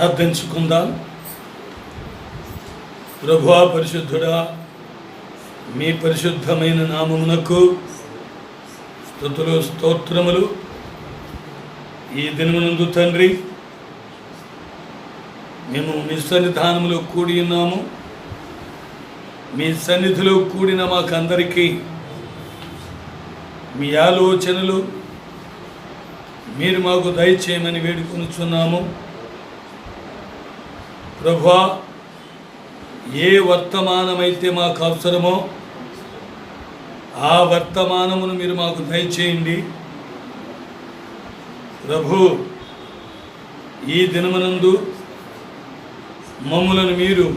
ప్రార్థించుకుందాం. ప్రభువా, పరిశుద్ధుడా, మీ పరిశుద్ధమైన నామమునకు స్తుతులు స్తోత్రములు. ఈ దినమునందు తండ్రి, మేము మీ సన్నిధానములో కూడి ఉన్నాము. మీ సన్నిధిలో కూడిన మాకందరికీ మీ ఆలోచనలు మీరు మాకు దయచేయమని వేడుకొనుచున్నాము. ప్రభువా, ఏ వర్తమానమైతే మాకు అవసరమో ఆ వర్తమానమును మీరు మాకు దయచేయండి. ప్రభు, ఈ దినమునందు మమ్ములను మీరు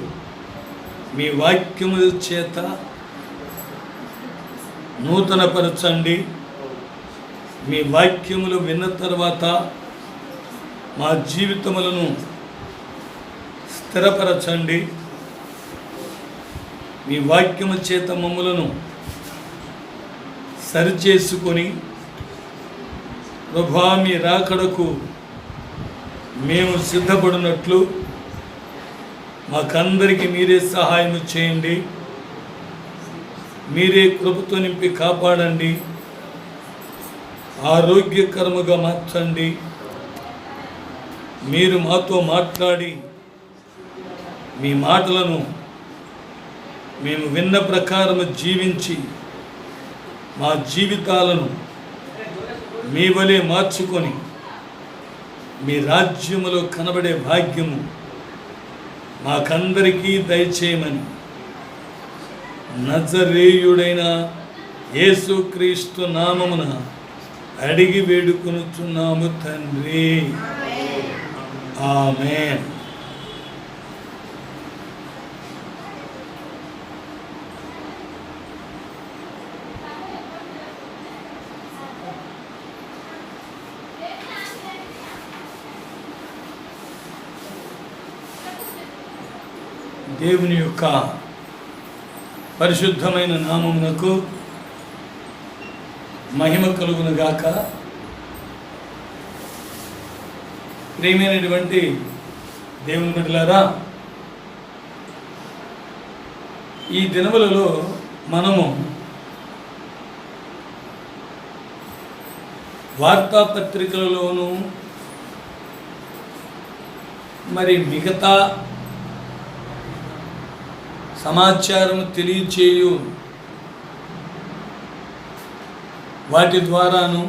మీ వాక్యముల చేత నూతనపరచండి. మీ వాక్యములు విన్న తర్వాత మా జీవితములను స్థిరపరచండి. మీ వాక్యము చేత మమ్ములను సరిచేసుకొని ప్రభువా, మీ రాకడకు మేము సిద్ధపడినట్లు మాకందరికీ మీరే సహాయం చేయండి. మీరే కృపతో నింపి కాపాడండి. ఆరోగ్యకరముగా మార్చండి. మీరు మాతో మాట్లాడి మీ మాటలను మేము విన్న ప్రకారము జీవించి మా జీవితాలను మీ వలె మార్చుకొని మీ రాజ్యములో కనబడే భాగ్యము మాకందరికీ దయచేయమని నజరేయుడైన యేసుక్రీస్తు నామమున అడిగి వేడుకొనుచున్నాము తండ్రి. ఆమేన్. దేవుని యొక్క పరిశుద్ధమైన నామమునకు మహిమ కలుగునుగాక. ప్రియమైనటువంటి దేవుని బిడ్డలారా, ఈ దినములలో మనము వార్తాపత్రికలలోనూ మరి మిగతా సమాచారం తెలియచేయు వాటి ద్వారాను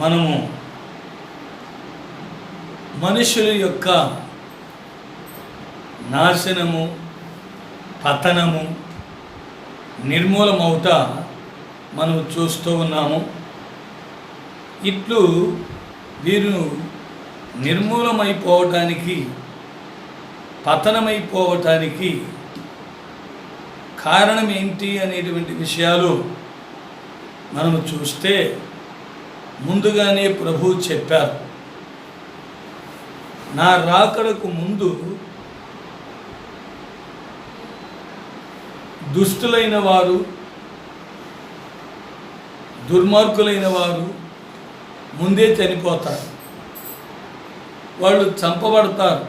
మనము మనుషుల యొక్క నాశనము, పతనము, నిర్మూలమవుట మనం చూస్తూ ఉన్నాము. ఇట్లు వీరు నిర్మూలమైపోవటానికి, పతనమైపోవటానికి కారణం ఏంటి అనేటువంటి విషయాలు మనము చూస్తే ముందుగానే ప్రభువు చెప్పారు. నా రాకడకు ముందు దుష్టులైన వారు, దుర్మార్గులైన వారు ముందే చనిపోతారు. వాళ్ళు చంపబడతారు.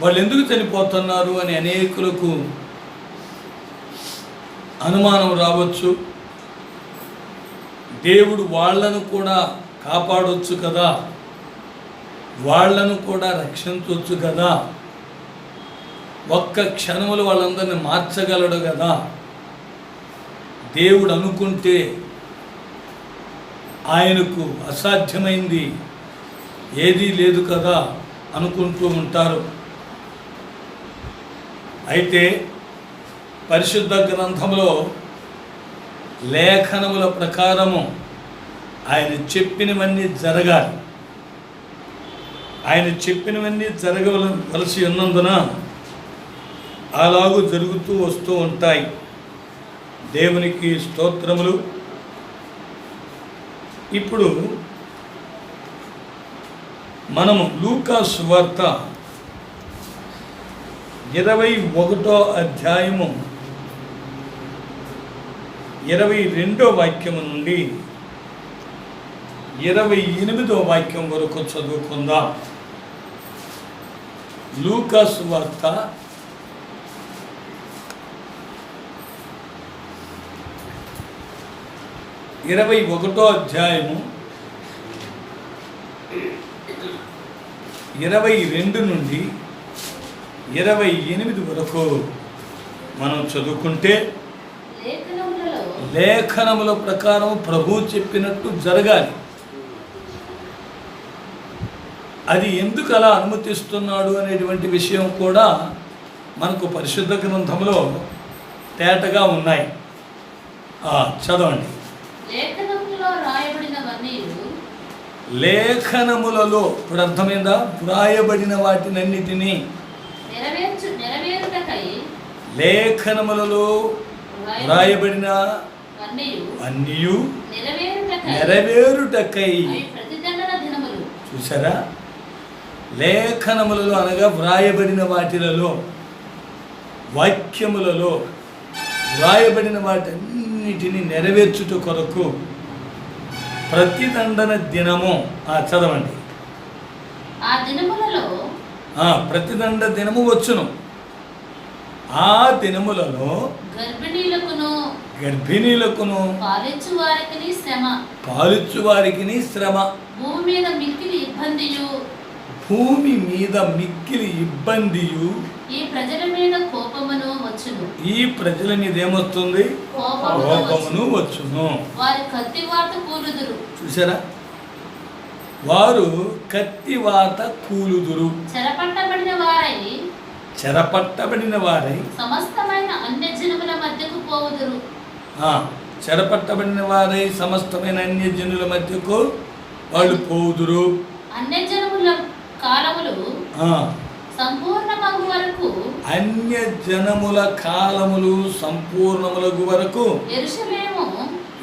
వాళ్ళు ఎందుకు చనిపోతున్నారు అని అనేకులకు అనుమానం రావచ్చు. దేవుడు వాళ్ళను కూడా కాపాడవచ్చు కదా, వాళ్ళను కూడా రక్షించవచ్చు కదా, ఒక్క క్షణములు వాళ్ళందరినీ మార్చగలడు కదా, దేవుడు అనుకుంటే ఆయనకు అసాధ్యమైంది ఏదీ లేదు కదా అనుకుంటూ ఉంటారు. అయితే పరిశుద్ధ గ్రంథంలో లేఖనముల ప్రకారము ఆయన చెప్పినవన్నీ జరగాలి. ఆయన చెప్పినవన్నీ జరగవలసి ఉన్నందున అలాగూ జరుగుతూ వస్తూ ఉంటాయి. దేవునికి స్తోత్రములు. ఇప్పుడు మనము లూకా సువార్త 21వ అధ్యాయము 22వ వాక్యము నుండి 28వ వాక్యం వరకు చదువుకుందాం. లూకా సువార్త 21వ అధ్యాయము 22 నుండి 28 వరకు మనం చదువుకుంటే లేఖనముల ప్రకారం ప్రభువు చెప్పినట్టు జరగాలి. అది ఎందుకు అలా అనుమతిస్తున్నాడు అనేటువంటి విషయం కూడా మనకు పరిశుద్ధ గ్రంథంలో తేటగా ఉన్నాయి. చదవండి. లేఖనములలో ఇప్పుడు అర్థమైందా? వ్రాయబడిన వాటినన్నిటినీ లేఖనములలో వ్రాయబడిన అన్నియు నెరవేరుటకై. చూసారా? లేఖనములలో అనగా వ్రాయబడిన వాటిలలో, వాక్యములలో వ్రాయబడిన వాటన్నిటిని నెరవేర్చుట కొరకు ప్రతిదండన దినము. చదవండి. ప్రతిదండ దినము వచ్చును. ఆ దినములలో గర్భిణీలకును పాలిచ్చు వారికి శ్రమ, భూమి మీద మిక్కిలి ఇబ్బందియు ఈ ప్రజల మీద కోపమును వచ్చును. ఈ ప్రజల మీద ఏమొస్తుంది? కోపమును వచ్చును. వారు కత్తివాత కూలుదురు. చూసారా? వారు కత్తివాత కూలుదురు. చెరపట్టబడిన వారై సమస్తమైన అన్యజనుల మధ్యకు పోవుదురు. చెరపట్టబడిన వారై సమస్తమైన అన్యజనుల మధ్యకు వాళ్ళు పోవుదురు. అన్యజనుల కాలములు సంపూర్ణమగు వరకు, అన్య జనముల కాలములు సంపూర్ణములగు వరకు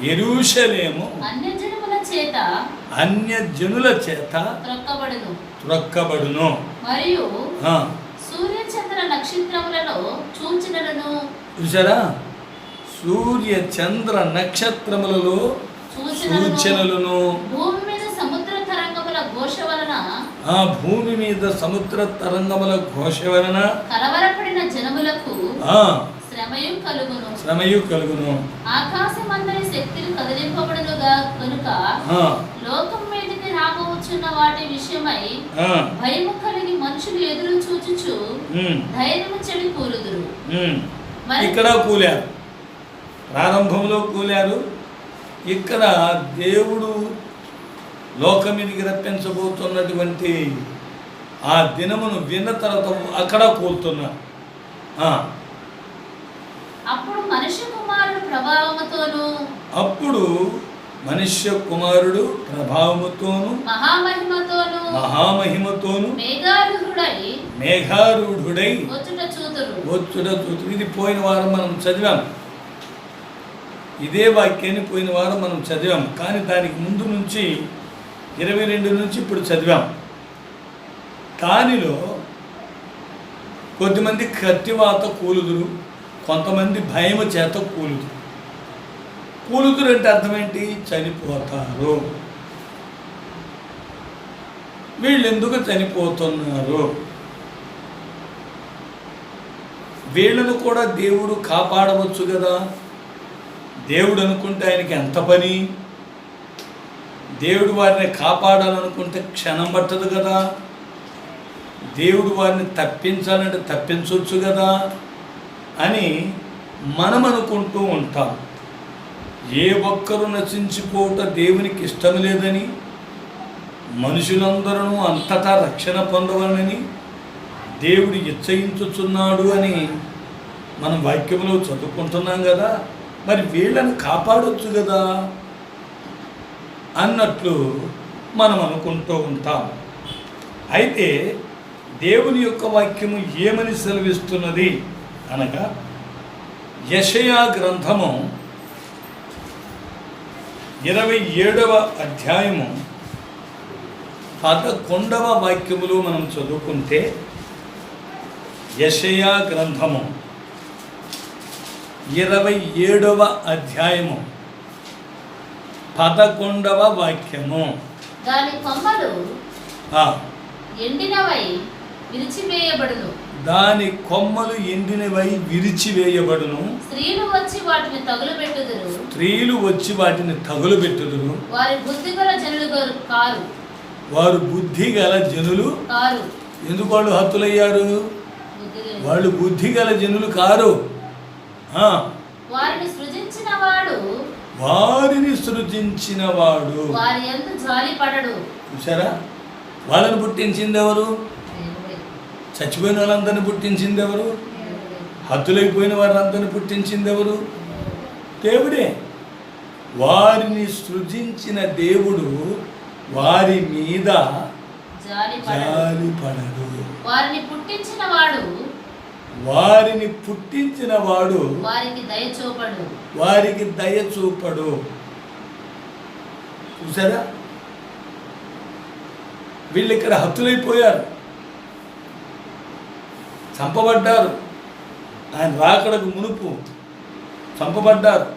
యెరూషలేము అన్యజనుల చేత త్రొక్కబడును. మరియు సూర్య చంద్ర నక్షత్రములలో చూసారా? సూర్య చంద్ర నక్షత్రములలో సూచనలను, భూమి మీద సముద్ర తరంగముల ఘోష వలన కలవరపడిన జనములకు శ్రమయు కలుగును. ఆకాశమందరి శక్తులు కదిలింపబడునుగా కనుక లోకం మీదకి రాబోచున్న వాటి విషయమై భయము కలిగి మనుషులు ఎదురు చూచుచు ధైర్యము చెడి కూలుదురు. ఇక్కడ కూలారు, ప్రారంభంలో కూలారు. ఇక్కడ దేవుడు లోకం మీదకి రప్పించబోతున్నటువంటి ఆ దినమును విన్న తర్వాత అక్కడ కూలుతున్నారు. అప్పుడు మనుష్య కుమారుడు ప్రభావముతోను మహామహిమతోను మేఘారూఢుడై వచ్చుట చూతురు. ఇది పోయిన వారం మనం చదివాం. ఇదే వాక్యాన్ని పోయిన వారం మనం చదివాం. కానీ దానికి ముందు నుంచి 22 నుంచి ఇప్పుడు చదివాం. దానిలో కొద్దిమంది కత్తివాత కూలుదురు, కొంతమంది భయము చేత కూలుదురు అంటే అర్థం ఏంటి? చనిపోతారు. వీళ్ళు ఎందుకు చనిపోతున్నారు? వీళ్ళను కూడా దేవుడు కాపాడవచ్చు కదా. దేవుడు అనుకుంటే ఆయనకి ఎంత పని? దేవుడు వారిని కాపాడాలనుకుంటే క్షణం పట్టదు కదా. దేవుడు వారిని తప్పించాలంటే తప్పించవచ్చు కదా అని మనం అనుకుంటూ ఉంటాం. ఏ ఒక్కరూ నశించిపోవట దేవునికి ఇష్టం లేదని, మనుషులందరూ అంతటా రక్షణ పొందవాలని దేవుడు ఇచ్చయించుచున్నాడు అని మనం వాక్యంలో చదువుకుంటున్నాం కదా. మరి వీళ్ళని కాపాడొచ్చు కదా అన్నట్లు మనం అనుకుంటూ ఉంటాం. అయితే దేవుని యొక్క వాక్యము ఏమని సెలవిస్తున్నది అనగా, యెషయా గ్రంథము 27వ అధ్యాయము 11వ వాక్యములు మనం చదువుకుంటే, యెషయా గ్రంథము 27వ అధ్యాయము 11వ వాక్యము. దాని కొమ్మలు ఆ, ఎండినవై విరిచివేయబడును. దాని కొమ్మలు ఎండినవై విరిచివేయబడును. స్త్రీలు వచ్చి వాటిని తగులుబెట్టుదురు. స్త్రీలు వచ్చి వాటిని తగులుబెట్టుదురు. వారి బుద్ధిగల జనులు కారు. వారు బుద్ధి గల జనులు కారు. ఎందుకు వాళ్ళు హతులయ్యారు? బుద్ధిగల- వాళ్ళు బుద్ధి గల జనులు కారు. ఆ, వారిని సృజించిన వాడు వారిని సృజించిన వాడు. వారి యందు జాలి పడడు. చూసారా? వాళ్ళని పుట్టించింది ఎవరు? చచ్చిపోయిన వాళ్ళందరిని పుట్టించింది ఎవరు? హతులైపోయిన వారందరిని పుట్టించింది ఎవరు? దేవుడే. వారిని సృజించిన దేవుడు వారి మీద జాలి పడడు. జాలి పడడు. వారిని పుట్టించిన వాడు వారిని పుట్టించిన వాడు వారికి దయ చూపడు. వారికి దయ చూపడు. చూసారా? వీళ్ళు ఇక్కడ హతులైపోయారు, చంపబడ్డారు. ఆయన రాకడకు మునుపు చంపబడ్డారు,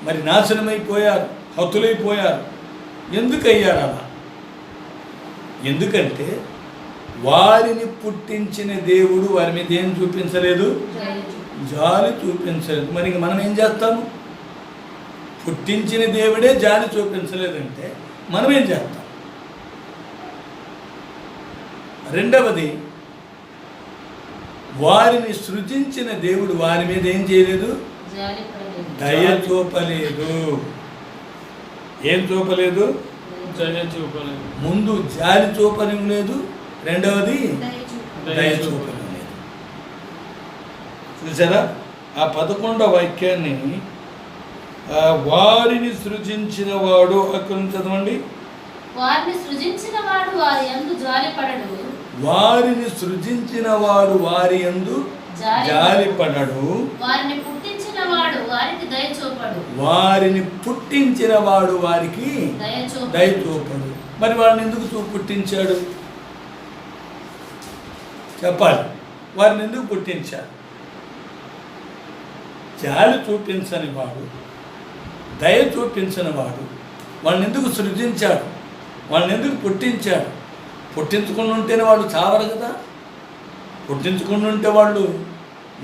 మరి నాశనమైపోయారు, హతులైపోయారు. ఎందుకు అయ్యారు అలా? ఎందుకంటే వారిని పుట్టించిన దేవుడు వారి మీద ఏం చూపించలేదు? జాలి చూపించలేదు. మరి ఇంక మనం ఏం చేస్తాము? పుట్టించిన దేవుడే జాలి చూపించలేదంటే మనం ఏం చేస్తాం? రెండవది, వారిని సృజించిన దేవుడు వారి మీద ఏం చేయలేదు? జాలి పడలేదు. దయ చూపలేదు. ఏం చూపలేదు? దయ చూపలేదు. ముందు జాలి చూపని లేదు, రెండవది దయ చూపడు. దయ చూపని లేదు. చూసారా? ఆ 11వ వాక్యాన్ని వారిని సృజించిన వాడు, అక్కడ నుంచి చదవండి. వారిని సృజించిన వాడు వారి యందు జాలి పడడు. వారిని సృజించిన వాడు వారి యందు జాలి పడడు. వారిని పుట్టించిన వాడు వారికి దయ చూపడు. వారిని పుట్టించిన వాడు వారికి దయ దయ చూపడు. చూపడు. మరి వారిని ఎందుకు పుట్టించాడు? చెప్పాలి. వారిని ఎందుకు పుట్టించాడు? జాలి చూపించని వాడు, దయ చూపించని వాడు వాళ్ళని ఎందుకు సృజించాడు? వాళ్ళని ఎందుకు పుట్టించాడు? పుట్టించుకుని ఉంటేనే వాళ్ళు చావరు కదా, పుట్టించుకుని ఉంటే వాళ్ళు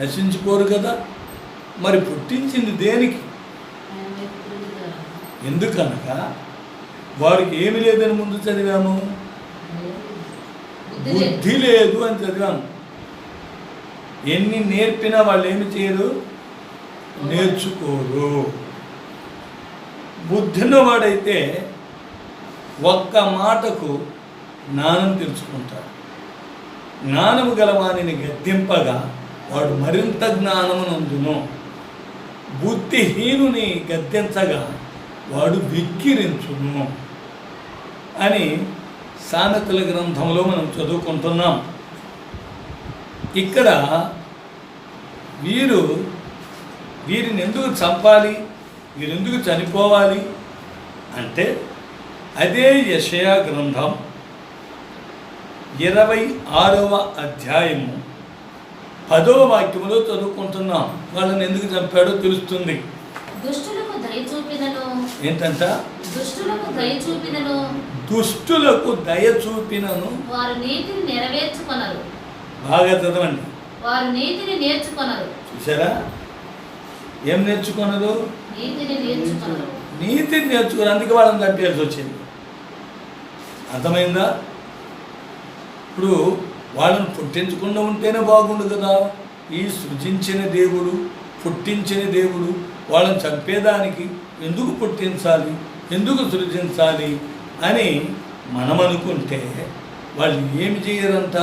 నశించుకోరు కదా. మరి పుట్టించింది దేనికి? ఎందుకనగా వారికి ఏమి లేదని ముందు చదివాము, బుద్ధి లేదు అని చదివాము. ఎన్ని నేర్పినా వాళ్ళు ఏమి చేయరు? నేర్చుకోరు. బుద్ధిన్నవాడైతే ఒక్క మాటకు జ్ఞానం తెలుసుకుంటాడు. జ్ఞానము గలవానిని గద్దింపగా వాడు మరింత జ్ఞానమునందును. బుద్ధిహీనుని గద్దించగా వాడు విక్కిరించును అని సామెతల గ్రంథంలో మనం చదువుకుంటున్నాం. ఇక్కడ వీరిని ఎందుకు చంపాలి, వీరెందుకు చనిపోవాలి అంటే అదే యెషయా గ్రంథం 26వ అధ్యాయము 10వ వాక్యములో చదువుకుంటున్నాం. వాళ్ళని ఎందుకు చంపాడో తెలుస్తుంది. దుష్టులకు దయ చూపినను. ఏంటంట? దుష్టులకు దయ చూపినను. దుష్టులకు దయ చూపినను. వారు నీతిని నెరవేర్చుకొనరు. బాగా చదవండి. వారు నీతిని నేర్చుకొనరు. చూసారా? ఏం నేర్చుకున్నారు? నీతిని నేర్చుకొనరు. నీతిని నేర్చుకున్నారు. అందుకే వాళ్ళని చంపేయాల్సి వచ్చింది. అర్థమైందా? ఇప్పుడు వాళ్ళని పుట్టించకుండా ఉంటేనే బాగుండు కదా. ఈ సృజించిన దేవుడు, పుట్టించిన దేవుడు వాళ్ళని చంపేదానికి ఎందుకు పుట్టించాలి, ఎందుకు సృజించాలి అని మనం అనుకుంటే వాళ్ళు ఏమి చేయరంట?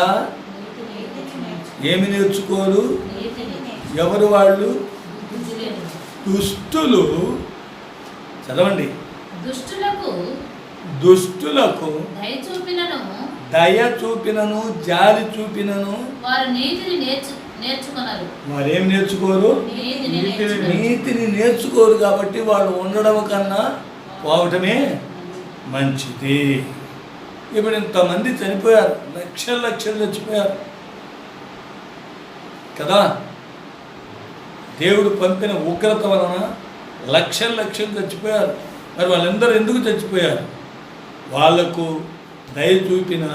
ఏమి నేర్చుకోరు. ఎవరు వాళ్ళు? దుష్టులు. చదవండి. దుష్టులకు దయ చూపినను జాలి చూపినను వారు నీతిని నేర్చుకున్నారు. వారేం నేర్చుకోరు? నీతిని నేర్చుకోరు. కాబట్టి వాళ్ళు ఉండడం కన్నా పోవటమే మంచిది. ఇప్పుడు ఇంతమంది చనిపోయారు, లక్షలు చచ్చిపోయారు కదా. దేవుడు పంపిన ఉగ్రత వలన లక్షలు లక్షలు చచ్చిపోయారు. మరి వాళ్ళందరూ ఎందుకు చచ్చిపోయారు? వాళ్లకు దయ చూపిన,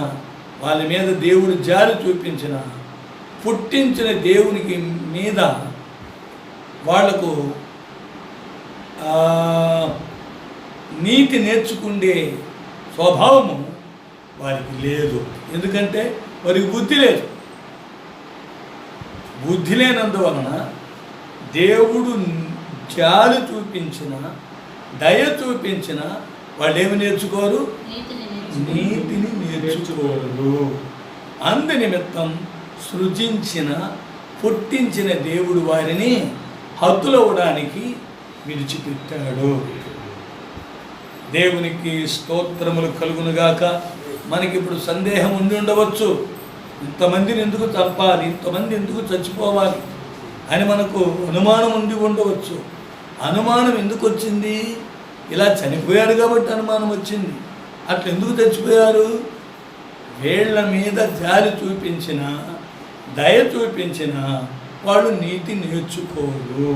వాళ్ళ మీద దేవుడు జాలి చూపించిన, పుట్టించిన దేవునికి మీద వాళ్లకు నీతి నేర్చుకుండే స్వభావము వారికి లేదు. ఎందుకంటే వారికి బుద్ధి లేదు. బుద్ధి లేనందువలన దేవుడు జాలి చూపించిన, దయ చూపించిన వాళ్ళు ఏమి నేర్చుకోరు? నీతిని నేర్చుకోరు. అందు నిమిత్తం సృజించిన, పుట్టించిన దేవుడు వారిని హతులవడానికి విడిచిపెట్టాడు. దేవునికి స్తోత్రములు కలుగునుగాక. మనకిప్పుడు సందేహం ఉండి ఉండవచ్చు, ఇంతమందిని ఎందుకు చంపాలి, ఇంతమంది ఎందుకు చచ్చిపోవాలి అని మనకు అనుమానం ఉండి ఉండవచ్చు. అనుమానం ఎందుకు వచ్చింది? ఇలా చనిపోయారు కాబట్టి అనుమానం వచ్చింది. అట్లా ఎందుకు చచ్చిపోయారు? వీళ్ళ మీద జాలి చూపించిన, దయ చూపించిన వాళ్ళు నీతి నేర్చుకోరు.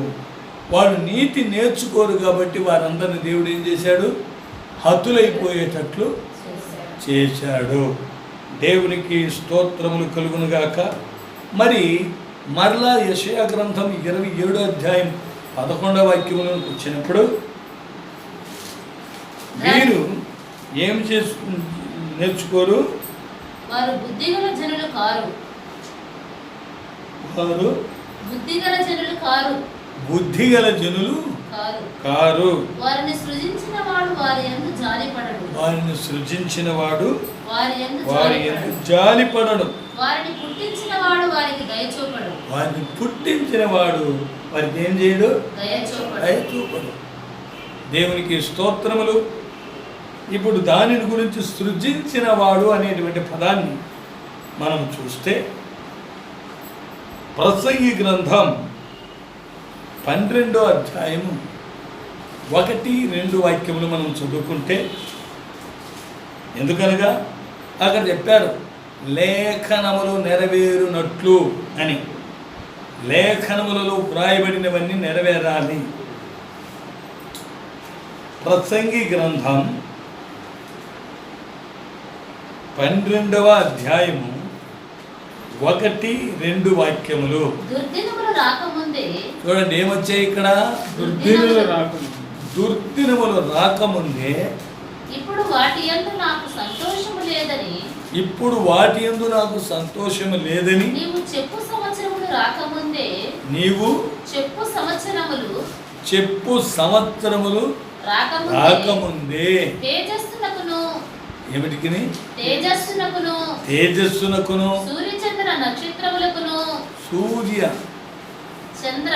వాళ్ళు నీతి నేర్చుకోరు కాబట్టి వారందరిని దేవుడు ఏం చేశాడు? హతులైపోయేటట్లు చేశాడు. దేవునికి స్తోత్రములు కలుగునుగాక. మరి మరలా యెషయా గ్రంథం 27వ అధ్యాయం 11వ వాక్యంలోకి వచ్చినప్పుడు వీరు ఏం నేర్చుకోరు? వారు బుద్ధిగల జనులు కారు. వారు బుద్ధిగల జనులు కారు. బుద్ధిగల జనులు కారు. వారిని సృజించిన వాడు వారి యందు జాలిపడడు. వారిని సృజించిన వాడు వారి యందు జాలిపడడు. వారిని పుట్టించిన వాడు వారికి దయచూపడు. వారిని పుట్టించిన వాడు వారికి ఏం చేయడు? దయచూపడు. దేవునికి స్తోత్రములు. ఇప్పుడు దానిని గురించి సృజించిన వాడు అనేటువంటి పదాన్ని మనం చూస్తే ప్రసంగి గ్రంథం 12వ అధ్యాయము 1-2 వాక్యములు మనం చదువుకుంటే, ఎందుకనగా అక్కడ చెప్పారు లేఖనములు నెరవేరునట్లు అని. లేఖనములలో వ్రాయబడినవన్నీ నెరవేరాలి. ప్రసంగి గ్రంథం 12వ అధ్యాయము 1-2 వాక్యములు. దుర్దినములు రాకముందే, చూడండి ఏమొచ్చాయి ఇక్కడ? దుర్దినములు రాకముందే ఇప్పుడు వాటి యందు నాకు సంతోషము లేదని, ఇప్పుడు వాటి యందు నాకు సంతోషము లేదని, నీవు చెప్పు సంవత్సరములు రాకముందే, నీవు చెప్పు సంవత్సరములు రాకముందే తేజస్సునకును, ఏమిటికిని? తేజస్సునకును సూర్యచంద్ర నక్షత్రములకును, సూర్య చంద్ర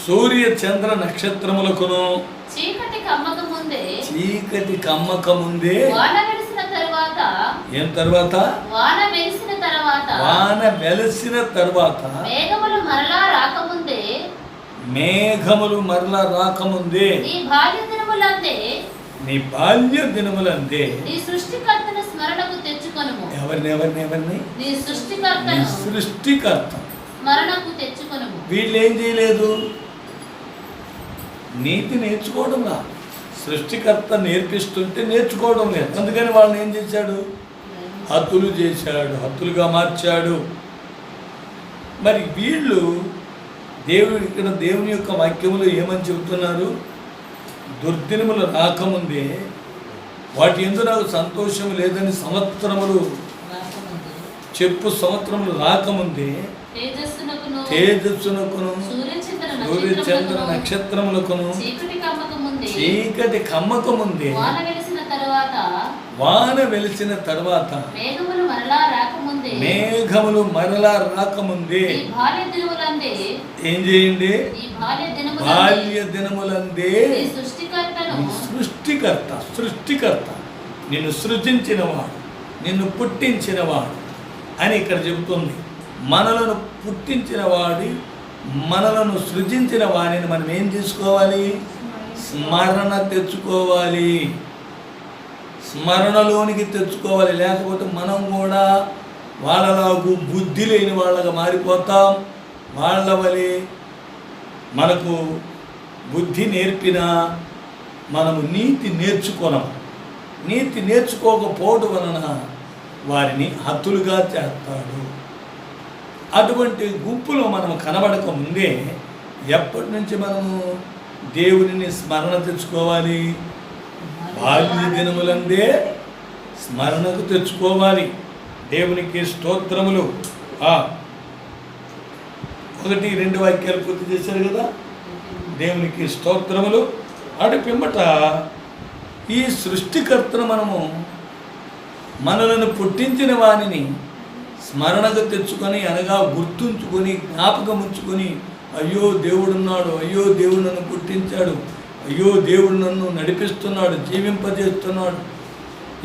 సూర్య చంద్ర నక్షత్రములకును చీకటి కమ్మక ముందే వాన వెలిసిన తర్వాత, ఏం తర్వాత? వాన వెలిసిన తర్వాత మేఘములు మరలా రాకముందే నీ బాల్య దినములందే నీ సృష్టికర్తను స్మరణకు తెచ్చుకొనుము. ఎవరిని? నీ సృష్టికర్త స్మరణకు తెచ్చుకొనుము. వీళ్ళు ఏం చేయలేదు? నీతి నేర్చుకోవడంలా. సృష్టికర్త నేర్పిస్తుంటే నేర్చుకోవడం లేదు. అందుకని వాళ్ళని ఏం చేశాడు? హతులు చేశాడు, హతులుగా మార్చాడు. మరి వీళ్ళు ఇక్కడ దేవుని యొక్క వాక్యములు ఏమని చెబుతున్నారు? దుర్దినములు రాకముందే వాటి యందు నాకు సంతోషం లేదని సంవత్సరములు రాకముందే తేజస్సునకును సూర్యచంద్ర నక్షత్రములకును చీకటి కమ్మక ముందే వాన వెలిసిన తర్వాత మేఘములు మరలా రాకముందే ఏం చేయండి? బాల్య దినములందే సృష్టికర్త నిన్ను సృజించినవాడు, నిన్ను పుట్టించినవాడు అని ఇక్కడ చెబుతుంది. మనలను పుట్టించిన వాడి మనలను సృజించిన వారిని మనం ఏం చేసుకోవాలి? స్మరణ తెచ్చుకోవాలి, స్మరణలోనికి తెచ్చుకోవాలి. లేకపోతే మనం కూడా వాళ్ళలాగు బుద్ధి లేని వాళ్ళగా మారిపోతాం. వాళ్ళ వలె మనకు బుద్ధి నేర్పినా మనము నీతి నేర్చుకోనం. నీతి నేర్చుకోకపోవడం వలన వారిని హతులుగా చేస్తాడు. అటువంటి గుంపులో మనం కనబడక ముందే ఎప్పటి నుంచి మనము దేవునిని స్మరణ తెచ్చుకోవాలి? బాల్య దినములందే స్మరణకు తెచ్చుకోవాలి. దేవునికి స్తోత్రములు. 1-2 వాక్యాలు పూర్తి చేశారు కదా. దేవునికి స్తోత్రములు. అటు పిమ్మట ఈ సృష్టికర్తను మనలను పుట్టించిన వానిని స్మరణకు తెచ్చుకొని, అనగా గుర్తుంచుకొని, జ్ఞాపకం ఉంచుకొని, అయ్యో దేవుడున్నాడు, అయ్యో దేవుడు నన్ను పుట్టించాడు, అయ్యో దేవుడు నన్ను నడిపిస్తున్నాడు, జీవింపజేస్తున్నాడు,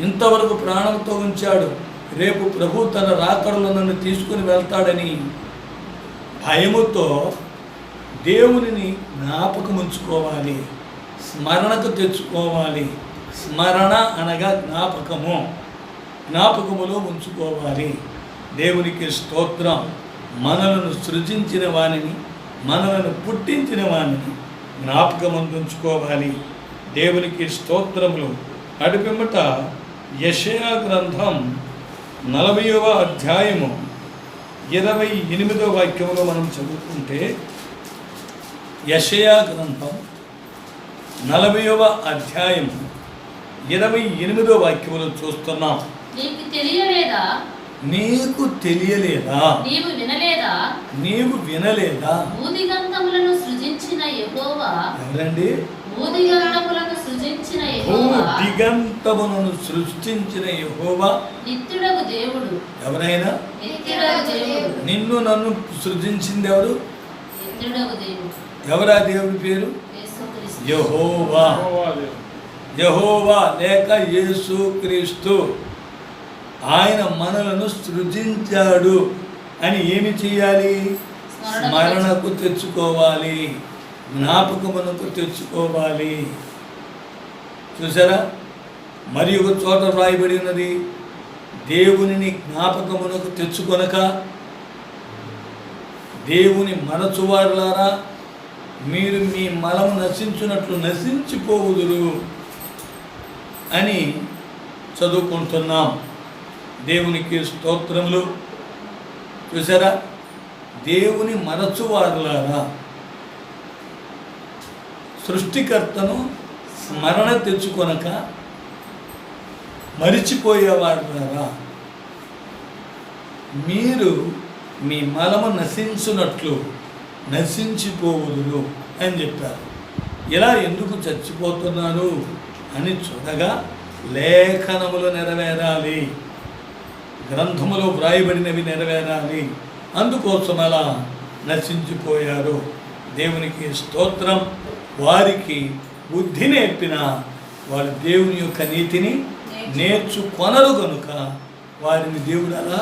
ఇంతవరకు ప్రాణంతో ఉంచాడు, రేపు ప్రభు తన రాకడలో నన్ను తీసుకుని వెళ్తాడని భయముతో దేవునిని జ్ఞాపకం ఉంచుకోవాలి, స్మరణకు తెచ్చుకోవాలి. స్మరణ అనగా జ్ఞాపకములో ఉంచుకోవాలి. దేవునికి స్తోత్రం. మనలను సృజించిన వానిని, మనలను పుట్టించిన వానిని జ్ఞాపకం ఉంచుకోవాలి. దేవునికి స్తోత్రములు. అటుపిమ్మట యెషయా గ్రంథం 40వ అధ్యాయము 28వ వాక్యంలో మనం చదువుకుంటే, యెషయా గ్రంథం 40వ అధ్యాయం 28వ వాక్యంలో చూస్తున్నాం. నీకు తెలియలేదా? నీవు వినలేదా? భూదిగంతములను సృజించిన యెహోవా. ఎవరండి? భూదిగంతములను సృజించిన యెహోవా. భూదిగంతములను సృష్టించిన యెహోవా నిత్యుడగు దేవుడు. ఎవరైనా? నిత్యుడగు దేవుడు. నిన్ను నన్ను సృజించింది ఎవరు? నిత్యుడగు దేవుడు. ఎవరా దేవుడి పేరు? యేసుక్రీస్తు. యెహోవా. యెహోవా లేక యేసుక్రీస్తు. ఆయన మనలను సృజించాడు అని ఏమి చేయాలి? స్మరణకు తెచ్చుకోవాలి, జ్ఞాపకమునకు తెచ్చుకోవాలి. చూసారా? మరి ఒక చోట రాయబడి ఉన్నది, దేవునిని జ్ఞాపకమునకు తెచ్చుకొనక దేవుని మనచువారులారా మీరు మీ మలము నశించున్నట్లు నశించిపోవుదురు అని చదువుకుంటున్నాం. దేవునికి స్తోత్రములు. చూసారా? దేవుని మరచువారులారా, సృష్టికర్తను స్మరణ తెచ్చుకొనక మరిచిపోయేవారులారా, మీరు మీ మలము నశించున్నట్లు నశించిపోవుదురు అని చెప్పారు. ఇలా ఎందుకు చచ్చిపోతున్నారు అని చూడగా, లేఖనములు నెరవేరాలి, గ్రంథములో వ్రాయబడినవి నెరవేరాలి, అందుకోసం అలా నశించిపోయారు. దేవునికి స్తోత్రం. వారికి బుద్ధి నేర్పిన వారు దేవుని యొక్క నీతిని నేర్చుకొనరు కనుక వారిని దేవుడు అలా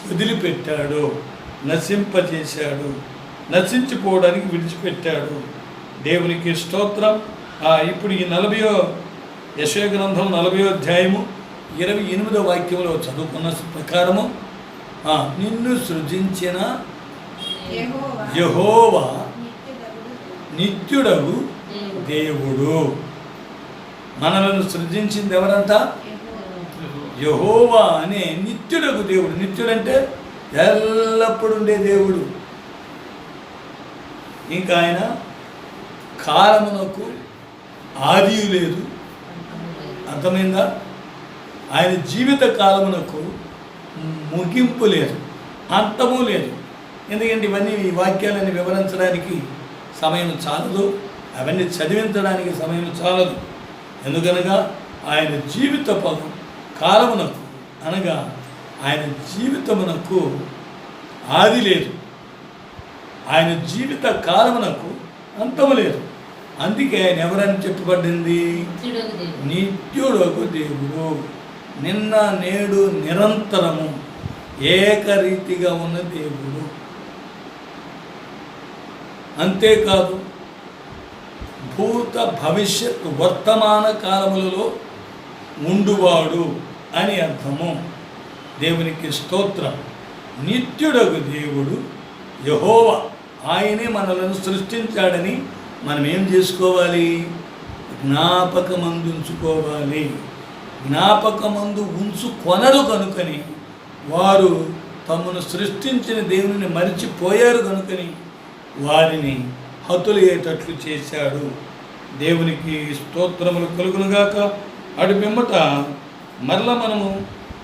వదిలిపెట్టాడు, నశింపజేశాడు, నశించిపోవడానికి విడిచిపెట్టాడు. దేవునికి స్తోత్రం. ఇప్పుడు ఈ 40వ యెషయా గ్రంథం 40వ అధ్యాయము 28వ వాక్యంలో చదువుకున్న ప్రకారము, నిన్ను సృజించిన యెహోవా నిత్యుడగు దేవుడు. మనలను సృజించింది ఎవరంట? యెహోవా అనే నిత్యుడగు దేవుడు. నిత్యుడంటే ఎల్లప్పుడూ ఉండే దేవుడు. ఇంకా ఆయన కాలమునకు ఆది లేదు, అర్థమైందా? ఆయన జీవిత కాలమునకు ముగింపు లేదు, అంతము లేదు. ఎందుకంటే ఇవన్నీ ఈ వాక్యాలని వివరించడానికి సమయం చాలదు, అవన్నీ చదివించడానికి సమయం చాలదు. ఎందుకనగా ఆయన జీవిత కాలమునకు, అనగా ఆయన జీవితమునకు ఆది లేదు, ఆయన జీవిత కాలమునకు అంతము లేదు. అందుకే ఆయన ఎవరని చెప్పబడింది? నిత్యుడగు దేవుడు. నిన్న నేడు నిరంతరము ఏకరీతిగా ఉన్న దేవుడు. అంతేకాదు భూత భవిష్యత్ వర్తమాన కాలములలో ఉండువాడు అని అర్థము. దేవునికి స్తోత్రం. నిత్యుడగు దేవుడు యెహోవా, ఆయనే మనలను సృష్టించాడని మనం ఏం చేసుకోవాలి? జ్ఞాపకమందు ఉంచుకోవాలి. జ్ఞాపకమందు ఉంచుకొనరు కనుకని వారు తమను సృష్టించిన దేవుని మరిచిపోయారు కనుకని వారిని హతులయ్యేటట్లు చేశాడు. దేవునికి స్తోత్రములు కలుగునుగాక. అటు పిమ్మట మరలా మనము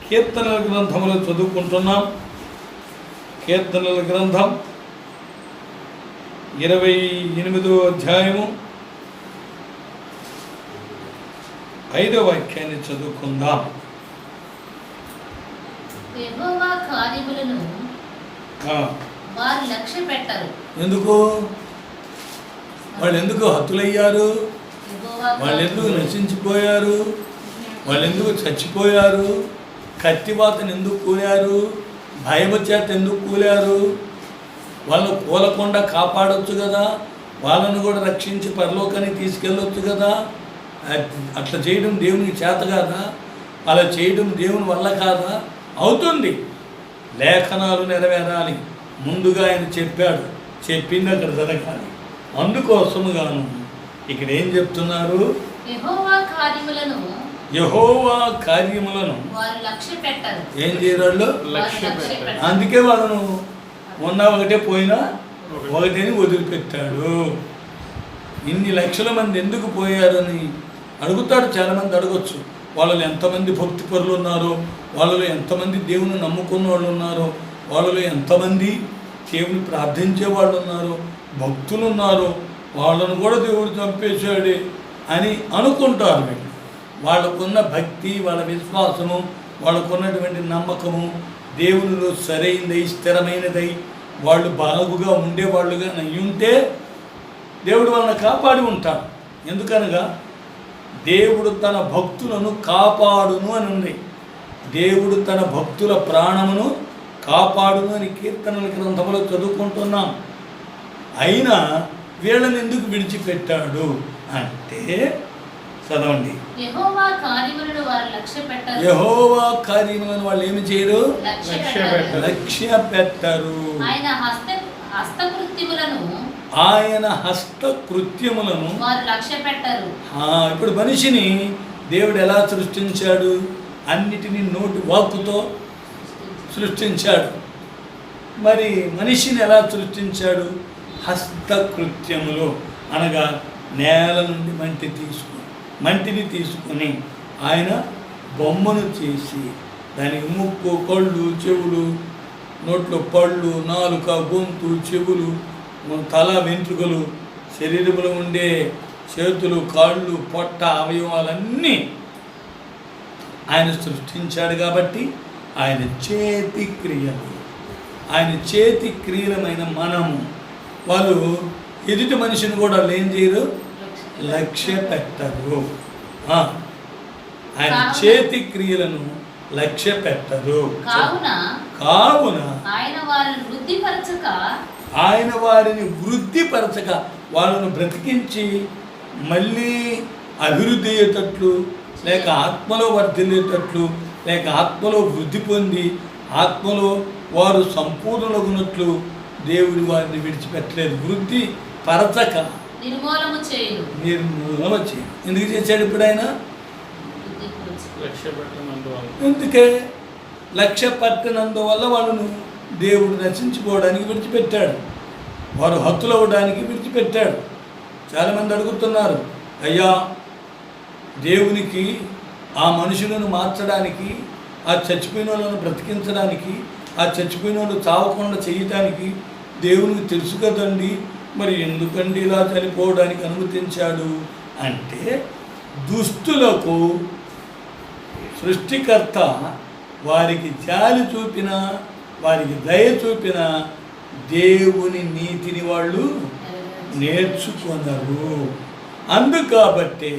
కీర్తనల గ్రంథములు చదువుకుంటున్నాం. కీర్తనల గ్రంథం 28వ అధ్యాయము 5వ వాక్యాన్ని చదువుకుందాం. యెహోవా కార్యములను వారు లక్ష్య పెట్టరు. ఎందుకు? వాళ్ళు ఎందుకు హతులయ్యారు? వాళ్ళు ఎందుకు నశించిపోయారు? వాళ్ళు ఎందుకు చచ్చిపోయారు? కత్తివాతను ఎందుకు కూలారు? భయము చేత ఎందుకు కూలారు? వాళ్ళను కూలకుండా కాపాడొచ్చు కదా, వాళ్ళను కూడా రక్షించి పరలోకానికి తీసుకెళ్ళొచ్చు కదా. అట్లా చేయడం దేవునికి చేత కాదా? అలా చేయడం దేవుని వల్ల కాదా? అవుతుంది. లేఖనాలు నెరవేరాలి, ముందుగా ఆయన చెప్పాడు, చెప్పింది అక్కడ జరగాలి. అందుకోసముగాను ఇక్కడ ఏం చెప్తున్నారు? యెహోవా కార్యములను వారు లక్ష్య పెట్టరు. ఏం చేయరాళ్ళు? అందుకే వాళ్ళను ఉన్నా ఒకటే పోయినా ఒకటేని వదిలిపెట్టాడు. ఇన్ని లక్షల మంది ఎందుకు పోయారని అడుగుతాడు. చాలామంది అడగొచ్చు, వాళ్ళలో ఎంతమంది భక్తి పరులు ఉన్నారో, వాళ్ళలో ఎంతమంది దేవుని నమ్ముకున్న వాళ్ళు ఉన్నారో, వాళ్ళలో ఎంతమంది దేవుని ప్రార్థించే వాళ్ళు ఉన్నారో, భక్తులు ఉన్నారో, వాళ్ళను కూడా దేవుడు చంపేశాడే అని అనుకుంటారు. వీళ్ళు వాళ్ళకున్న భక్తి, వాళ్ళ విశ్వాసము, వాళ్ళకున్నటువంటి నమ్మకము దేవునిలో సరైనదై స్థిరమైనదై వాళ్ళు బాగుగా ఉండేవాళ్ళుగా అయ్యుంటే దేవుడు వాళ్ళని కాపాడి ఉంటాడు. ఎందుకనగా దేవుడు తన భక్తులను కాపాడును అని ఉంది. దేవుడు తన భక్తుల ప్రాణమును కాపాడును అని కీర్తనల గ్రంథంలో చదువుకుంటున్నాం. అయినా వీళ్ళని ఎందుకు విడిచిపెట్టాడు అంటే, చదవండి. యెహోవా కార్యములను వారు లక్ష్య పెట్టరు. యెహోవా కార్యములను వాళ్ళు ఏమి చేయరు? లక్ష్య పెట్టరు. ఆయన హస్తకృత్యములను వారు లక్ష్య పెట్టరు. ఇప్పుడు మనిషిని దేవుడు ఎలా సృష్టించాడు? అన్నిటినీ నోటి వాక్కుతో సృష్టించాడు. మరి మనిషిని ఎలా సృష్టించాడు? హస్తకృత్యములు అనగా నేల నుండి మంటిని తీసుకొని ఆయన బొమ్మను చేసి దానికి ముక్కు, కళ్ళు, చెవులు, నోట్లో పళ్ళు, నాలుక, గొంతు, చెవులు, తల, వెంట్రుకలు, శరీరంలో ఉండే చేతులు, కాళ్ళు, పొట్ట, అవయవాలన్నీ ఆయన సృష్టించాడు. కాబట్టి ఆయన చేతి క్రియలమైన మనము వాళ్ళు ఎదుటి మనిషిని కూడా ఏం చేయరు? లక్ష్య పెట్టరు. ఆయన చేతి క్రియలను లక్ష్య పెట్టరు. కావున ఆయన వారిని వృద్ధిపరచక వాళ్ళను బ్రతికించి మళ్ళీ అభివృద్ధి అయ్యేటట్లు, లేక ఆత్మలో వర్ధిల్లేటట్లు, లేక ఆత్మలో వృద్ధి పొంది ఆత్మలో వారు సంపూర్ణులగునట్లు దేవుడు వారిని విడిచిపెట్టలేదు. వృద్ధి పరచక నిర్మూలన చేయను. ఎందుకు చేశాడు ఇప్పుడు ఆయన? ఎందుకే? లక్ష్య పట్టినందువల్ల వాళ్ళను దేవుడు నశించిపోవడానికి విడిచిపెట్టాడు, వారు హతులవ్వడానికి విడిచిపెట్టాడు. చాలామంది అడుగుతున్నారు, అయ్యా దేవునికి ఆ మనుషులను మార్చడానికి, ఆ చచ్చిపోయిన వాళ్ళను బ్రతికించడానికి, ఆ చచ్చిపోయిన వాళ్ళు చావకుండా చేయటానికి దేవునికి తెలుసు కదండి, మరి ఎందుకండి ఇలా చనిపోవడానికి అనుమతించాడు అంటే, దుష్టులకు సృష్టికర్త వారికి జాలి చూపిన, వారికి దయ చూపిన దేవుని నీతిని వాళ్ళు నేర్చుకున్నారు. అందుకాబట్టే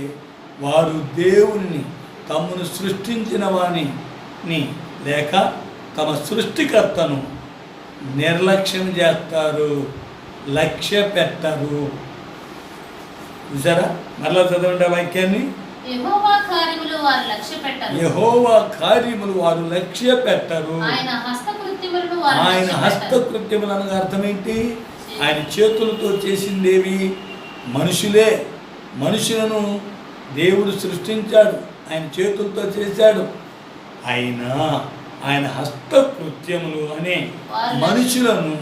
వారు దేవుని తమను సృష్టించిన వాణిని లేక తమ సృష్టికర్తను నిర్లక్ష్యం చేస్తారు. లక్ష్య పెట్టరు. చూసారా? మరలా చదవండి ఆ వాక్యాన్ని. యెహోవా కార్యములు వారు లక్ష్య పెట్టరు. యెహోవా కార్యములు వారు లక్ష్య పెట్టరు. ఆయన హస్తకృత్యములను వారు ఆయన లక్ష్య పెట్టరు. హస్తకృత్యములు అనగా అర్థం ఏంటి? ఆయన చేతులతో చేసిందేవి మనుషులే. మనుషులను దేవుడు సృష్టించాడు, ఆయన చేతులతో చేశాడు. ఆయన హస్తకృత్యములు అనే మనుషులను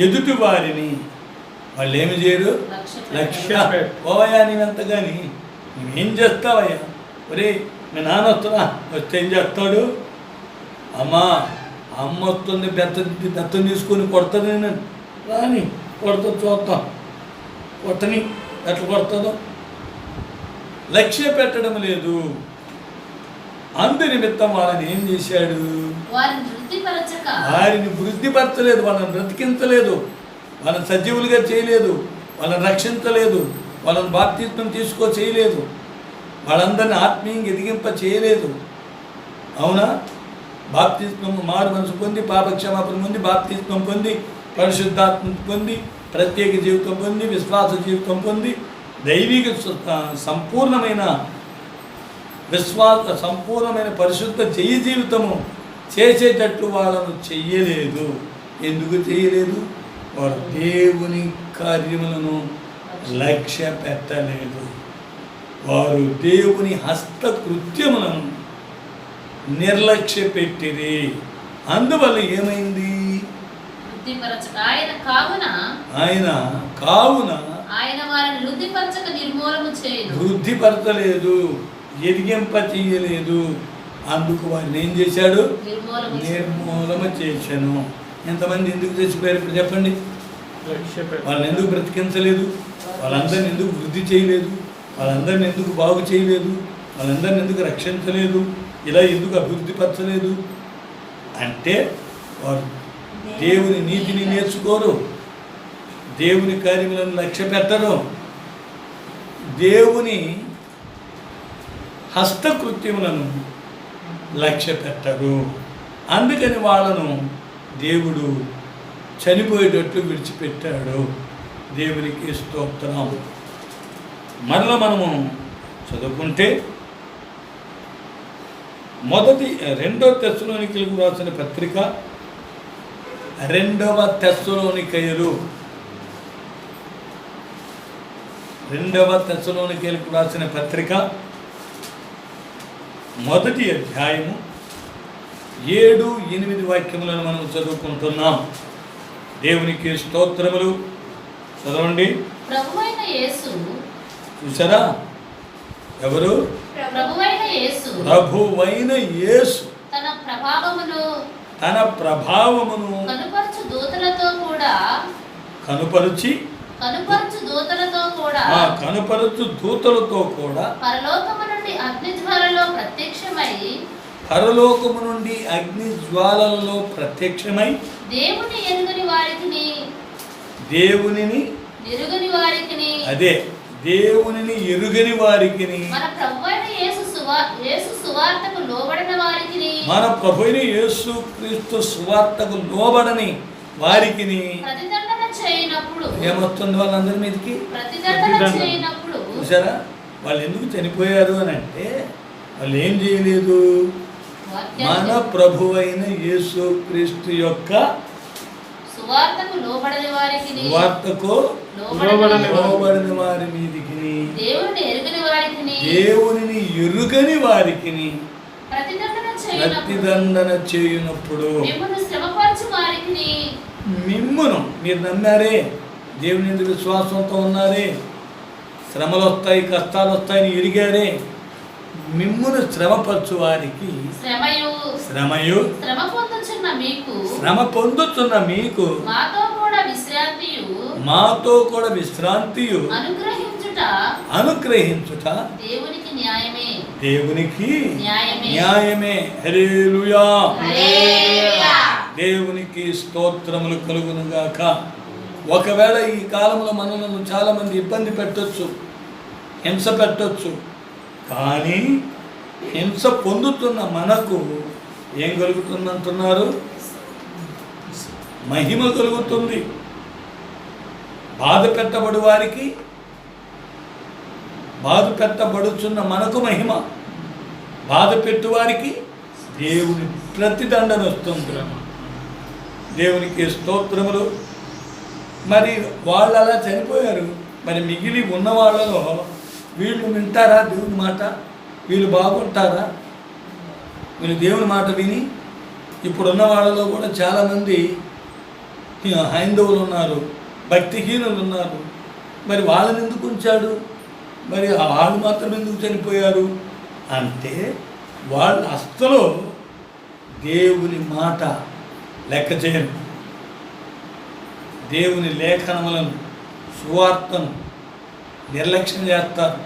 ఎదుటి వారిని వాళ్ళు ఏమి చేయరు? లక్ష్య. పోవయ్యా నీవెంత కానీ నువ్వేం చేస్తావయ్యా? ఒరే మీ నాన్న వస్తున్నా, వస్తే ఏం చేస్తాడు? అమ్మ వస్తుంది, బెత్తం తీసుకొని కొడుతుంది. నేను రాని కొడుతా, చూద్దాం కొట్టని ఎట్లా కొడుతుందో. లక్ష్య పెట్టడం లేదు. అందు నిమిత్తం వాళ్ళని ఏం చేశాడు? వారిని వృద్ధిపరచలేదు, వాళ్ళని బ్రతికించలేదు, వాళ్ళని సజీవులుగా చేయలేదు, వాళ్ళని రక్షించలేదు, వాళ్ళని బాప్తిస్మం చేయలేదు, వాళ్ళందరినీ ఆత్మీయంగా ఎదిగింప చేయలేదు. అవునా? బాప్తిస్మం మారు మనసు పొంది, పాపక్షమాపణ పొంది, బాప్తిస్మం పొంది, పరిశుద్ధాత్మ పొంది, ప్రత్యేక జీవితం పొంది, విశ్వాస జీవితం పొంది, దైవిక సంపూర్ణమైన పరిశుద్ధ జీవితము చేసేటట్లు వాళ్ళను చెయ్యలేదు. ఎందుకు చేయలేదు? వారు దేవుని కార్యములను లక్ష్య పెట్టలేదు. వారు దేవుని హస్తకృత్యములను నిర్లక్ష్య పెట్టిరి. అందువల్ల ఏమైంది? ఆయన వారిని వృద్ధిపరచలేదు, ఎదిగింప చేయలేదు. అందుకు వారిని ఏం చేశాడు? నిర్మూలన చేశాను. ఎంతమంది ఎందుకు చచ్చిపోయారు ఇప్పుడు చెప్పండి? వాళ్ళని ఎందుకు బ్రతికించలేదు? వాళ్ళందరిని ఎందుకు వృద్ధి చేయలేదు? వాళ్ళందరిని ఎందుకు బాగు చేయలేదు? వాళ్ళందరిని ఎందుకు రక్షించలేదు? ఇలా ఎందుకు అభివృద్ధి పరచలేదు? అంటే వారు దేవుని నీతిని నేర్చుకోరు, దేవుని కార్యములను లక్ష్య పెట్టరు, దేవుని హస్తకృత్యములను లక్ష్య పెట్టరు. అందుకని వాళ్ళను దేవుడు చనిపోయేటట్లు విడిచిపెట్టాడు. దేవునికి స్తోత్రం. మరలా మనము చదువుకుంటే రెండవ తెస్సలోనికైలకు రాసిన పత్రిక, రెండవ తెస్సలోనికైలకు రాసిన పత్రిక 1వ అధ్యాయము 7-8 వాక్యములను మనం చదువుకుంటున్నాం. దేవునికి స్తోత్రములు. చదవండి. ప్రభువైన యేసు. చూసారా? ఎవరు? ప్రభువైన యేసు తన ప్రభావమును కనుపరచు దూతలతో కూడా పరలోకము నుండి అగ్ని జ్వాలలలో ప్రత్యక్షమై దేవుని ఎరుగని వారికి మన ప్రభువైన యేసు క్రీస్తు సువార్తకు లోబడని వారికి ఏమొస్తుంది? వాళ్ళందరి మీదకి చూసారా? వాళ్ళు ఎందుకు చనిపోయారు అని అంటే వాళ్ళు ఏం చేయలేదు. మన ప్రభువైన యేసు క్రీస్తు యొక్క సువార్తకు లోబడని వారి మీదికి, దేవునిని ఎరుగని వారికి ప్రతిదండన చేయునప్పుడు మిమ్మును మీరు నమ్మారే, దేవుని ఎందుకు విశ్వాసంతో ఉన్నారే, శ్రమలు వస్తాయి, కష్టాలు వస్తాయని ఎరిగారే, మిమ్మును శ్రమపరచు వారికి శ్రమ పొందుతున్న మీకు మాతో కూడా విశ్రాంతియు అనుగ్రహించుట దేవునికి న్యాయమే. హల్లెలూయా. దేవునికి స్తోత్రములు కలుగునుగాక. ఒకవేళ ఈ కాలంలో మనలను చాలామంది ఇబ్బంది పెట్టొచ్చు, హింస పెట్టొచ్చు. కానీ హింస పొందుతున్న మనకు ఏం కలుగుతుందంటున్నారు? మహిమ కలుగుతుంది. బాధ పెట్టబడుచున్న మనకు మహిమ, బాధ పెట్టువారికి దేవుని ప్రతిదండన వస్తుంది. దేవునికి స్తోత్రములు. మరి వాళ్ళు అలా చనిపోయారు. మరి మిగిలి ఉన్న వాళ్ళలో వీళ్ళు వింటారా దేవుని మాట? వీళ్ళు బాగుంటారా? వీళ్ళు దేవుని మాట విని, ఇప్పుడున్న వాళ్ళలో కూడా చాలామంది హైందవులు ఉన్నారు, భక్తిహీనులు ఉన్నారు. మరి వాళ్ళని ఎందుకు ఉంచాడు? మరి వాళ్ళు మాత్రం ఎందుకు చనిపోయారు అంటే, వాళ్ళ అస్సలు దేవుని మాట లెక్క చేయరు. దేవుని లేఖనములను, సువార్తను నిర్లక్ష్యం చేస్తారు.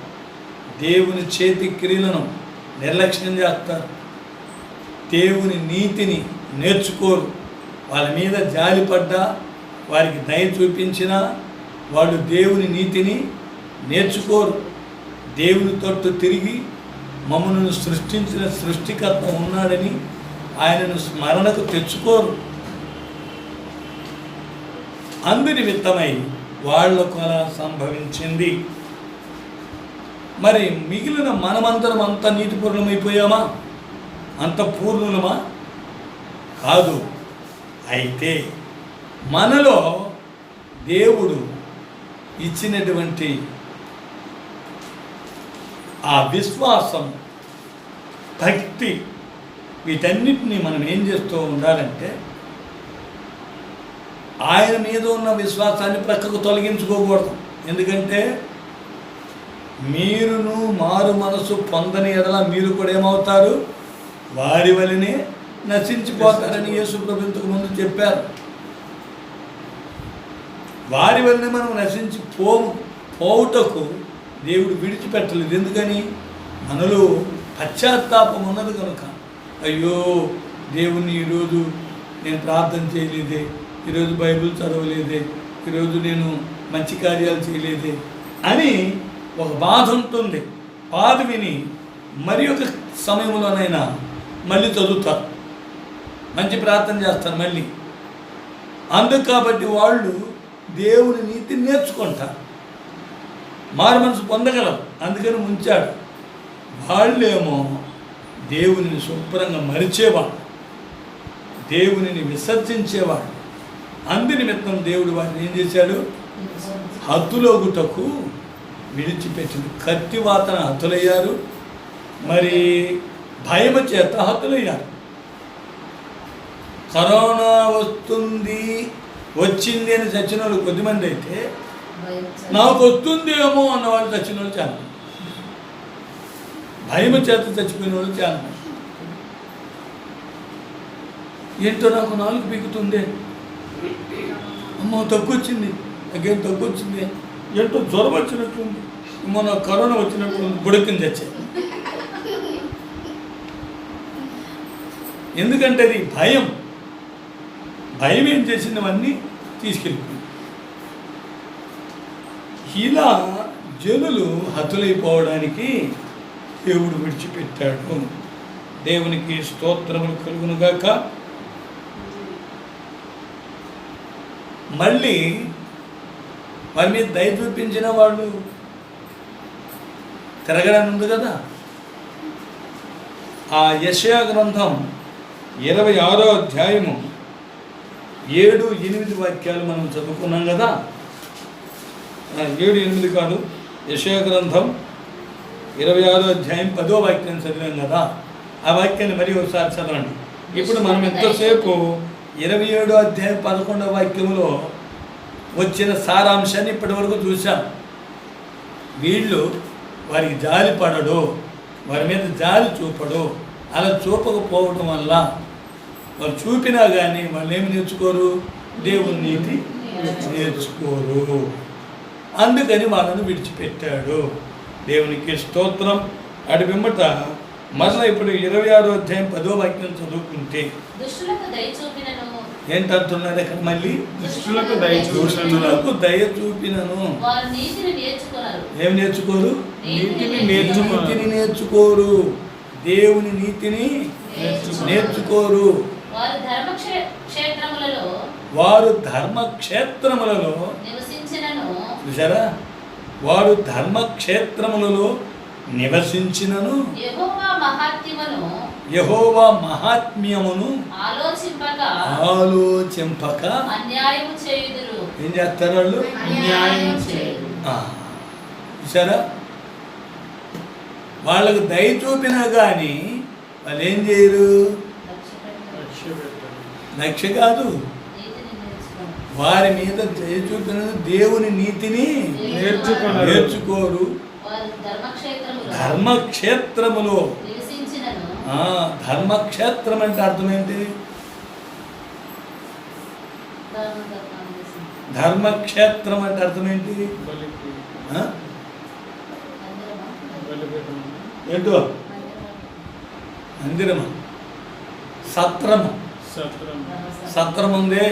దేవుని చేతి క్రియలను నిర్లక్ష్యం చేస్తారు. దేవుని నీతిని నేర్చుకోరు. వాళ్ళ మీద జాలిపడ్డా, వారికి దయ చూపించినా వాళ్ళు దేవుని నీతిని నేర్చుకోరు. దేవుని తట్టు తిరిగి మమ్మల్ని సృష్టించిన సృష్టికర్త ఉన్నాడని ఆయనను స్మరణకు తెచ్చుకోరు. అందు నిమిత్తమై వాళ్లకు అలా సంభవించింది. మరి మిగిలిన మనమంతరం అంత నీతిపూర్ణమైపోయామా? అంత పూర్ణులమా? కాదు. అయితే మనలో దేవుడు ఇచ్చినటువంటి ఆ విశ్వాసం, భక్తి, వీటన్నిటినీ మనం ఏం చేస్తూ ఉండాలంటే, ఆయన మీద ఉన్న విశ్వాసాన్ని ప్రక్కకు తొలగించుకోకూడదు. ఎందుకంటే మీరును మారు మనసు పొందని ఎడల మీరు కూడా ఏమవుతారు? వారి వలనే నశించిపోతారని యేసు ప్రభు ఇంతకు ముందు చెప్పారు. వారి వలనే మనం పోవుటకు దేవుడు విడిచిపెట్టలేదు. ఎందుకని? మనలో పశ్చాత్తాపం ఉన్నది కనుక. అయ్యో దేవుణ్ణి ఈరోజు నేను ప్రార్థన చేయలేదే, ఈరోజు బైబిల్ చదవలేదే, ఈరోజు నేను మంచి కార్యాలు చేయలేదే అని ఒక బాధ ఉంటుంది. బాధ విని మరి ఒక సమయంలోనైనా మళ్ళీ చదువుతారు, మంచి ప్రార్థన చేస్తారు మళ్ళీ. అందుకు కాబట్టి వాళ్ళు దేవుని నీతిని నేర్చుకుంటారు, మారు మనసు పొందగలరు. అందుకని ముంచాడు. వాళ్ళేమో దేవునిని శుభ్రంగా మరిచేవాడు, దేవునిని విసర్జించేవాడు. అందు నిమిత్తం దేవుడు వాటిని ఏం చేశాడు? హద్దులోగుటకు విడిచిపెట్టింది. కత్తివాతన హతులయ్యారు, మరి భయము చేత హతులయ్యారు. కరోనా వచ్చింది అని చచ్చిన వాళ్ళు కొద్దిమంది అయితే, నాకు వస్తుందేమో అన్నవాళ్ళు చచ్చిన వాళ్ళు చాలా, భయము చేత చచ్చిపోయిన వాళ్ళు చాలా. ఏంటో నాకు నాలుగు పీకుతుంది, అమ్మో తగ్గొచ్చింది, నాకేం తగ్గొచ్చింది, ఏంటో జ్వరం వచ్చినట్లుంది, మొన్న కరోనా వచ్చినట్లుంది, బుడకింది చచ్చాయి. ఎందుకంటే అది భయం. భయం ఏం చేసినవన్నీ తీసుకెళ్ళిపోయింది. ఇలా జనులు హతులైపోవడానికి దేవుడు విడిచిపెట్టాడు. దేవునికి స్తోత్రములు కలుగునుగాక. మళ్ళీ వారి మీద దయ చూపించిన వాళ్ళు తిరగడానికి ఉంది కదా. ఆ యెషయా గ్రంథం 26వ అధ్యాయము 7-8 వాక్యాలు మనం చదువుకున్నాం కదా. 7-8 కాదు, యెషయా గ్రంథం 26వ అధ్యాయం 10వ వాక్యాన్ని చదివాం కదా. ఆ వాక్యాన్ని మరి ఒకసారి చదవండి. ఇప్పుడు మనం ఎంతసేపు 27వ అధ్యాయం 11వ వాక్యంలో వచ్చిన సారాంశాన్ని ఇప్పటి వరకు చూసాం. వీళ్ళు వారికి జాలి పడడు, వారి మీద జాలి చూపడు. అలా చూపకపోవడం వల్ల, వాళ్ళు చూపినా కానీ వాళ్ళు ఏమి నేర్చుకోరు? దేవుని నీతి నేర్చుకోరు. అందుకని వాళ్ళను విడిచిపెట్టాడు. దేవునికి స్తోత్రం. అటు వెంబట మరలా ఇప్పుడు 26వ అధ్యాయం 10వ వాక్యం చదువుకుంటే ఏంటంటున్నారు అక్కడ? మళ్ళీ దుష్టులకు దయ చూపినను. ఏం నేర్చుకోరు? నీతిని నేర్చుకోరు. దేవుని నీతిని నేర్చుకోరు. వారు ధర్మక్షేత్రములలో నివసించినను. చూసారా, వాడు ధర్మక్షేత్రములలో నివసించినను యెహోవా మహాత్మ్యమును యెహోవా మహాత్మ్యమును ఆలోచింపక అన్యాయము చేయుదురు. ఏం చేస్తారు వాళ్ళు? అన్యాయం చేయుదురు. చూసారా, వాళ్ళకు దయ చూపినా కానీ వాళ్ళు ఏం చేయరు. లక్ష్య కాదు, వారి మీద దయ చూపిన దేవుని నీతిని నేర్చుకోరు. ధర్మక్షేత్రములో ధర్మక్షేత్రం అంటే అర్థం ఏంటి? ధర్మక్షేత్రం అంటే అర్థం ఏంటి? ఏంటో మందిరమా, సత్రము. సత్రం ఉందే,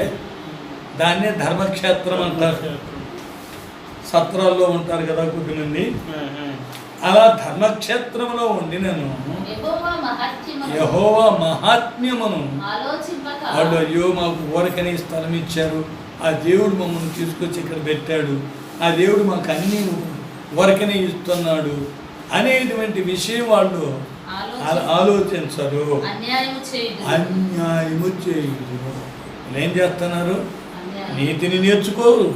దాన్నే ధర్మక్షేత్రం అంటారు. సత్రాల్లో ఉంటారు కదా కొద్దిమంది, అలా ధర్మక్షేత్రంలో ఉండినను యెహోవా మహాత్మ్యమును వాళ్ళు, అయ్యో మాకు ఊరకనే స్థలం ఇచ్చారు, ఆ దేవుడు మమ్మల్ని తీసుకొచ్చి ఇక్కడ పెట్టాడు, ఆ దేవుడు మాకు అన్ని ఊరకనే ఇస్తున్నాడు అనేటువంటి విషయం వాళ్ళు ఆలోచించరు. అన్యాయము చేయుదురు. ఏం చేస్తున్నారు? నీతిని నేర్చుకోరు.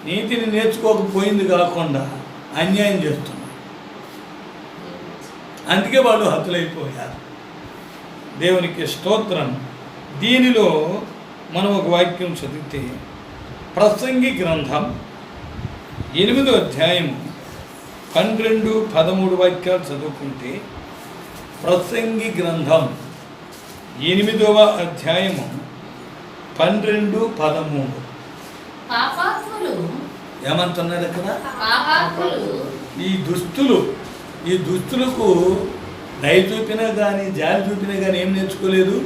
నీతిని నేర్చుకోకపోయింది కాకుండా అన్యాయం చేస్తున్నారు. అందుకే వాళ్ళు హతులైపోయారు. దేవునికి స్తోత్రం. దీనిలో మనం ఒక వాక్యం చదివితే, ప్రసంగి గ్రంథం 8వ అధ్యాయం 12-13 వాక్యాలు చదువుకుంటే, ప్రసంగి గ్రంథం 8వ అధ్యాయము 12-13 ఏమంటున్నారు అక్కడ? ఈ దుస్తులకు దయ చూపినా కానీ జాలి చూపినా కానీ ఏం నేర్చుకోలేదు,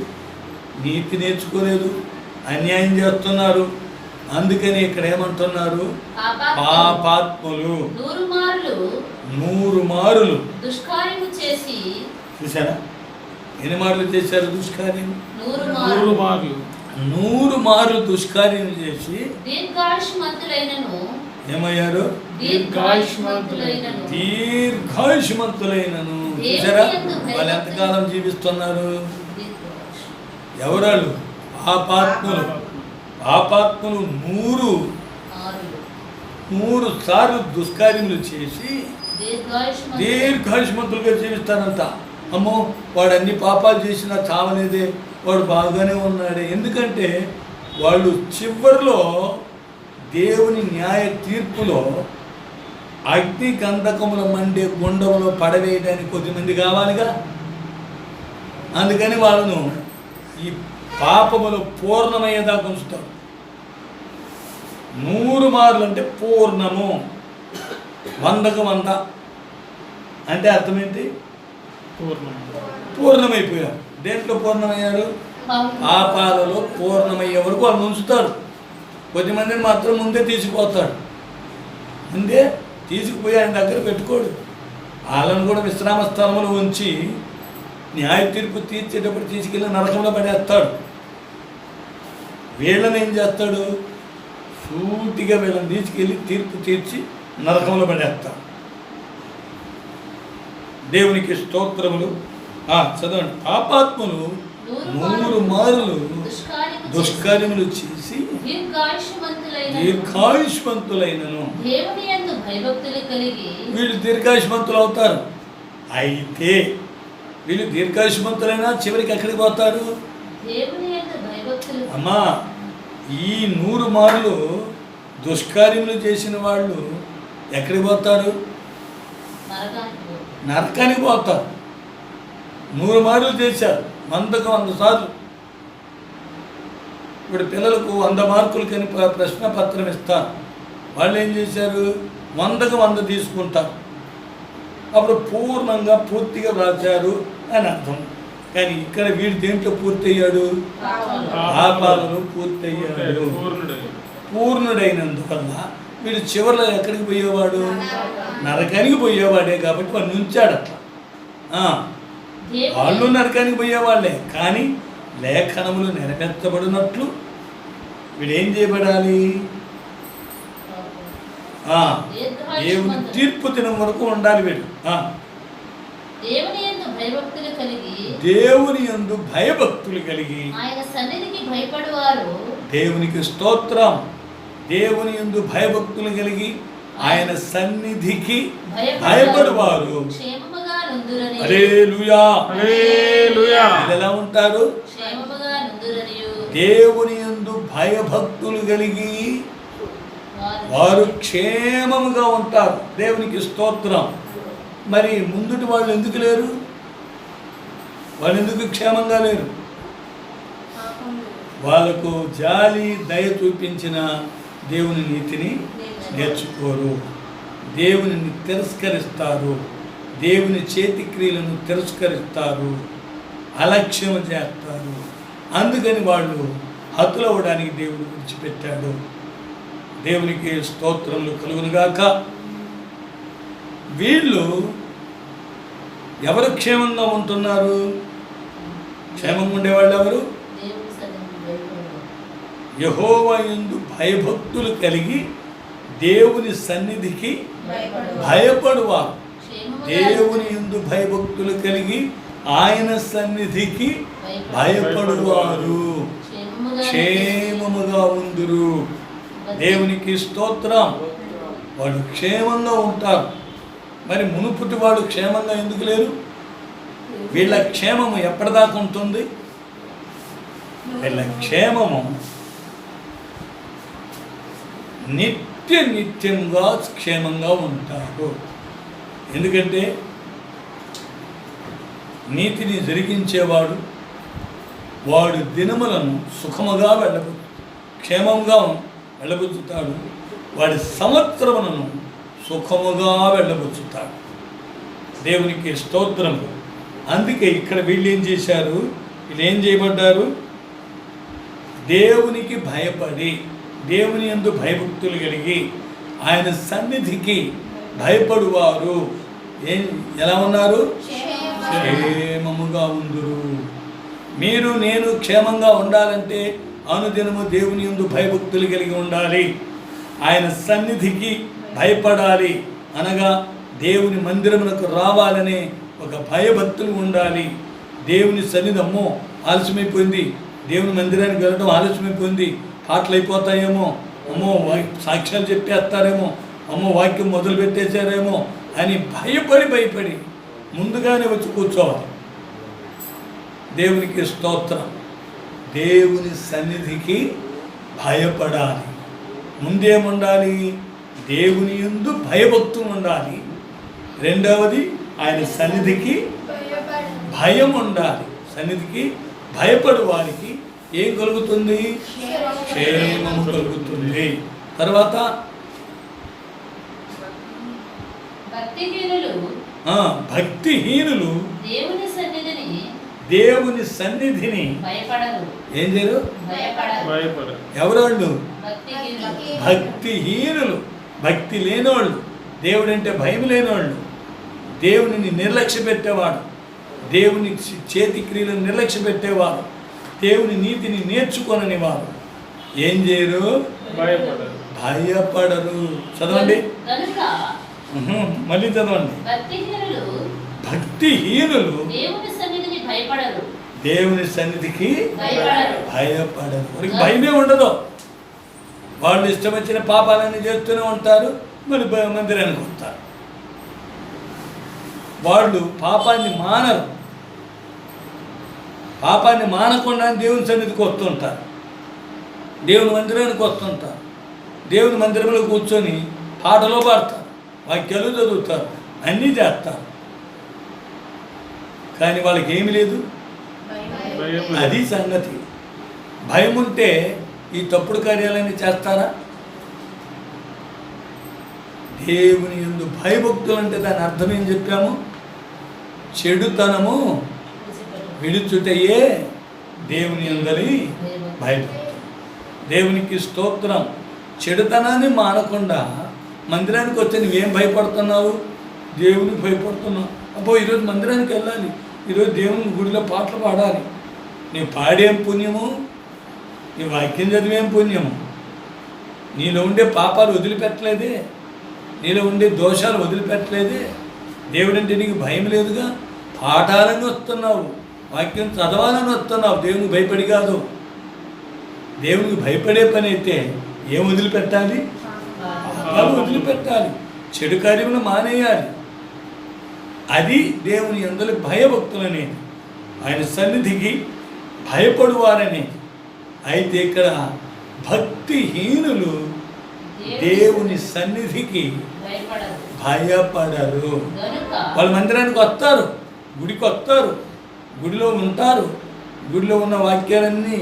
నీతి నేర్చుకోలేదు, అన్యాయం చేస్తున్నారు. అందుకని ఇక్కడ ఏమంటున్నారు? పాపాత్ములు 100 మారులు దుష్కార్యము చేసి. చూసారా, ఎన్ని మార్లు చేశారు దుష్కార్యం? 100 మార్లు దుష్కార్యం చేసి దీర్ఘాయుష్మంతులైనను ఏమయ్యారు? దీర్ఘాయుష్మంతులైనను. చూసారా, వాళ్ళు ఎంతకాలం జీవిస్తున్నారు? ఎవరాళ్ళు? పాపాత్ములు. 100 సార్లు దుష్కార్యములు చేసి దీర్ఘాయుష్మంతులుగా జీవిస్తారంట. అమ్మో, వాడు అన్ని పాపాలు చేసినా చావలేదే, వాడు బాగానే ఉన్నాడే. ఎందుకంటే వాళ్ళు చివరిలో దేవుని న్యాయ తీర్పులో అగ్ని గంధకముల మండే గుండంలో పడవేయడానికి కొద్దిమంది కావాలిగా. అందుకని వాళ్ళను ఈ పాపములు పూర్ణమయ్యేదాకా ఉంచుతారు. 100 మార్లు అంటే పూర్ణము, 100కు 100 అంటే అర్థం ఏంటి? పూర్ణమైపోయారు. దేంట్లో పూర్ణమయ్యారు? పాపాలలో పూర్ణమయ్యే వరకు వాళ్ళు ఉంచుతారు. కొద్దిమందిని మాత్రం ముందే తీసుకుపోతాడు. ముందే తీసుకుపోయి ఆయన దగ్గర పెట్టుకోడు. వాళ్ళను కూడా విశ్రామ స్థలంలో ఉంచి న్యాయ తీర్పు తీర్చేటప్పుడు తీసుకెళ్ళి నరకంలో పడేస్తాడు. వీళ్ళని ఏం చేస్తాడు? సూటిగా వీళ్ళని తీసుకెళ్ళి తీర్పు తీర్చి నరకంలో పడేస్తాడు. దేవునికి స్తోత్రములు. చదవండి. పాపాత్ములు 100 మార్లు దుష్కార్యములు చేసి దీర్ఘాయుష్మంతులైనను. వీళ్ళు దీర్ఘాయుష్మంతులు అవుతారు. అయితే వీళ్ళు దీర్ఘాయుష్మంతులైనా చివరికి ఎక్కడికి పోతారు? అమ్మా, ఈ 100 మార్లు దుష్కార్యములు చేసిన వాళ్ళు ఎక్కడికి పోతారు? నరకానికి పోతారు. 100 మార్లు చేశారు, 100కు 100 సార్లు. ఇప్పుడు పిల్లలకు 100 మార్కులు కానీ ప్రశ్న పత్రం ఇస్తారు. వాళ్ళు ఏం చేశారు? 100కు 100 తీసుకుంటారు. అప్పుడు పూర్ణంగా పూర్తిగా రాశారు అని అర్థం. కానీ ఇక్కడ వీడు దేంట్లో పూర్తయ్యాడు? పాపాలలో పూర్తయ్యాడు. పూర్ణుడైనందువల్ల వీడు చివరిలో ఎక్కడికి పోయేవాడు? నరకానికి పోయేవాడే. కాబట్టి వాడు ఉంచాడు అట్లా. వాళ్ళు నరకానికి పోయేవాళ్ళే, కానీ లేఖనములు నెరవేర్చబడినట్లు వీడేం చేయబడాలి? దేవుని తీర్పు దినం వరకు ఉండాలి వీడు. దేవుని యందు భయభక్తులు కలిగి ఆయన సన్నిధికి భయపడువారు. దేవునికి స్తోత్రం. దేవుని యందు భయభక్తులు కలిగి ఆయన సన్నిధికి భయపడువారు క్షేమముగా నుందురని. హల్లెలూయా, హల్లెలూయా. ఎలా ఉంటారు? క్షేమముగా నుందురని. దేవుని యందు భయభక్తులు కలిగి వారు క్షేమముగా ఉంటారు. దేవునికి స్తోత్రం. మరి ముందుటి వాళ్ళు ఎందుకు లేరు? వాళ్ళు ఎందుకు క్షేమంగా లేరు? వాళ్ళకు జాలి దయ చూపించిన దేవుని నీతిని నేర్చుకోరు, దేవునిని తిరస్కరిస్తారు, దేవుని చేతి క్రియలను తిరస్కరిస్తారు, అలక్ష్యం చేస్తారు. అందుకని వాళ్ళు హతులవ్వడానికి దేవుడు విడిచిపెట్టాడు. దేవునికి స్తోత్రములు కలుగునుగాక. వీళ్ళు ఎవరు క్షేమంగా ఉంటున్నారు? క్షేమంగా ఉండేవాళ్ళు ఎవరు? యెహోవా యందు భయభక్తులు కలిగి దేవుని సన్నిధికి భయపడువారు. దేవుని యందు భయభక్తులు కలిగి ఆయన సన్నిధికి భయపడువారు క్షేమముగా ఉందురు. దేవునికి స్తోత్రం. వాళ్ళు క్షేమంగా ఉంటారు. మరి మునుపుటి వాడు క్షేమంగా ఎందుకు లేరు? వీళ్ళ క్షేమము ఎప్పటిదాకా ఉంటుంది? వీళ్ళ క్షేమము నిత్యంగా క్షేమంగా ఉంటారు. ఎందుకంటే నీతిని జరిగించేవాడు వాడు దినములను సుఖముగా క్షేమంగా వెళ్ళబుచ్చుతాడు. వాడి సంవత్సరములను సుఖముగా వెళ్ళబుచ్చుతాడు. దేవునికి స్తోత్రము. అందుకే ఇక్కడ వీళ్ళు ఏం చేశారు? వీళ్ళు ఏం చేయబడ్డారు? దేవునికి భయపడి దేవుని యందు భయభక్తులు కలిగి ఆయన సన్నిధికి భయపడువారు ఎలా ఉన్నారు? క్షేమముగా ఉందురు. మీరు నేను క్షేమంగా ఉండాలంటే అనుదినము దేవుని యందు భయభక్తులు కలిగి ఉండాలి. ఆయన సన్నిధికి భయపడాలి. అనగా దేవుని మందిరమునకు రావాలనే ఒక భయభక్తులు ఉండాలి. దేవుని సన్నిధి అమ్మో ఆలస్యమైపోయింది, దేవుని మందిరానికి వెళ్ళడం ఆలస్యమైపోయింది, పాటలు అయిపోతాయేమో, అమ్మో సాక్ష్యాలు చెప్పేస్తారేమో, అమ్మో వాక్యం మొదలు పెట్టేశారేమో అని భయపడి ముందుగానే వచ్చి కూర్చోవాలి. దేవునికి స్తోత్రం. దేవుని సన్నిధికి భయపడాలి. ముందేముండాలి? దేవుని యందు భయభక్తులు ఉండాలి. రెండవది ఆయన సన్నిధికి భయం ఉండాలి. సన్నిధికి భయపడు వారికి ఏం కలుగుతుంది? క్షేమము కలుగుతుంది. తర్వాత భక్తిహీనులు దేవుని సన్నిధిని ఏం చేయరు? ఎవరోళ్ళు? భక్తిహీనులు, భక్తి లేనోళ్ళు, దేవుడంటే భయం లేనోళ్ళు, దేవునిని నిర్లక్ష్య పెట్టేవాడు, దేవుని చేతి క్రియలను నిర్లక్ష్య పెట్టేవారు, దేవుని నీతిని నేర్చుకొనని వారు ఏం చేయరు? భయపడరు. చదవండి, మళ్ళీ చదవండి. భక్తిహీనులు దేవుని సన్నిధికి భయపడరు. వారికి భయమే ఉండదు. వాళ్ళు ఇష్టం వచ్చిన పాపాలన్నీ చేస్తూనే ఉంటారు, మరి మందిరానికి వస్తారు. వాళ్ళు పాపాన్ని మానరు. పాపాన్ని మానకుండా దేవుని సన్నిధికి వస్తుంటారు, దేవుని మందిరానికి వస్తుంటారు, దేవుని మందిరంలో కూర్చొని పాటలో పాడతారు, వాక్యాలు చదువుతారు, అన్నీ చేస్తారు. కానీ వాళ్ళకి ఏమి లేదు. అది సంగతి. భయం ఉంటే ఈ తప్పుడు కార్యాలన్నీ చేస్తారా? దేవుని యందు భయభక్తులు అంటే దాని అర్థం ఏం చెప్పాము? చెడుతనము విడుచుటయే దేవుని యందలి భయభక్తులు. దేవునికి స్తోత్రం. చెడుతనాన్ని మానకుండా మందిరానికి వచ్చి నువ్వేం భయపడుతున్నావు? దేవునికి భయపడుతున్నావు. అబ్బో ఈరోజు మందిరానికి వెళ్ళాలి, ఈరోజు దేవుని గుడిలో పాటలు పాడాలి. నీ పాడేం పుణ్యము, నీ వాక్యం చదివేం పుణ్యము, నీలో ఉండే పాపాలు వదిలిపెట్టలేదే. నీలో ఉండే దోషాలు వదిలిపెట్టలేదే. దేవుడంటే నీకు భయం లేదుగా. పాఠాలని వస్తున్నావు, వాక్యం చదవాలని వస్తున్నావు, దేవునికి భయపడి కాదు. దేవునికి భయపడే పని అయితే ఏం వదిలిపెట్టాలి? పాపాలు వదిలిపెట్టాలి, చెడు కార్యములు మానేయాలి. అది దేవుని యందు భయభక్తులనేది, ఆయన సన్నిధికి భయపడువారనేది. అయితే ఇక్కడ భక్తిహీనులు దేవుని సన్నిధికి భయపడరు. వాళ్ళు మందిరానికి వస్తారు, గుడికి వస్తారు, గుడిలో ఉంటారు, గుడిలో ఉన్న వాక్యాలన్నీ,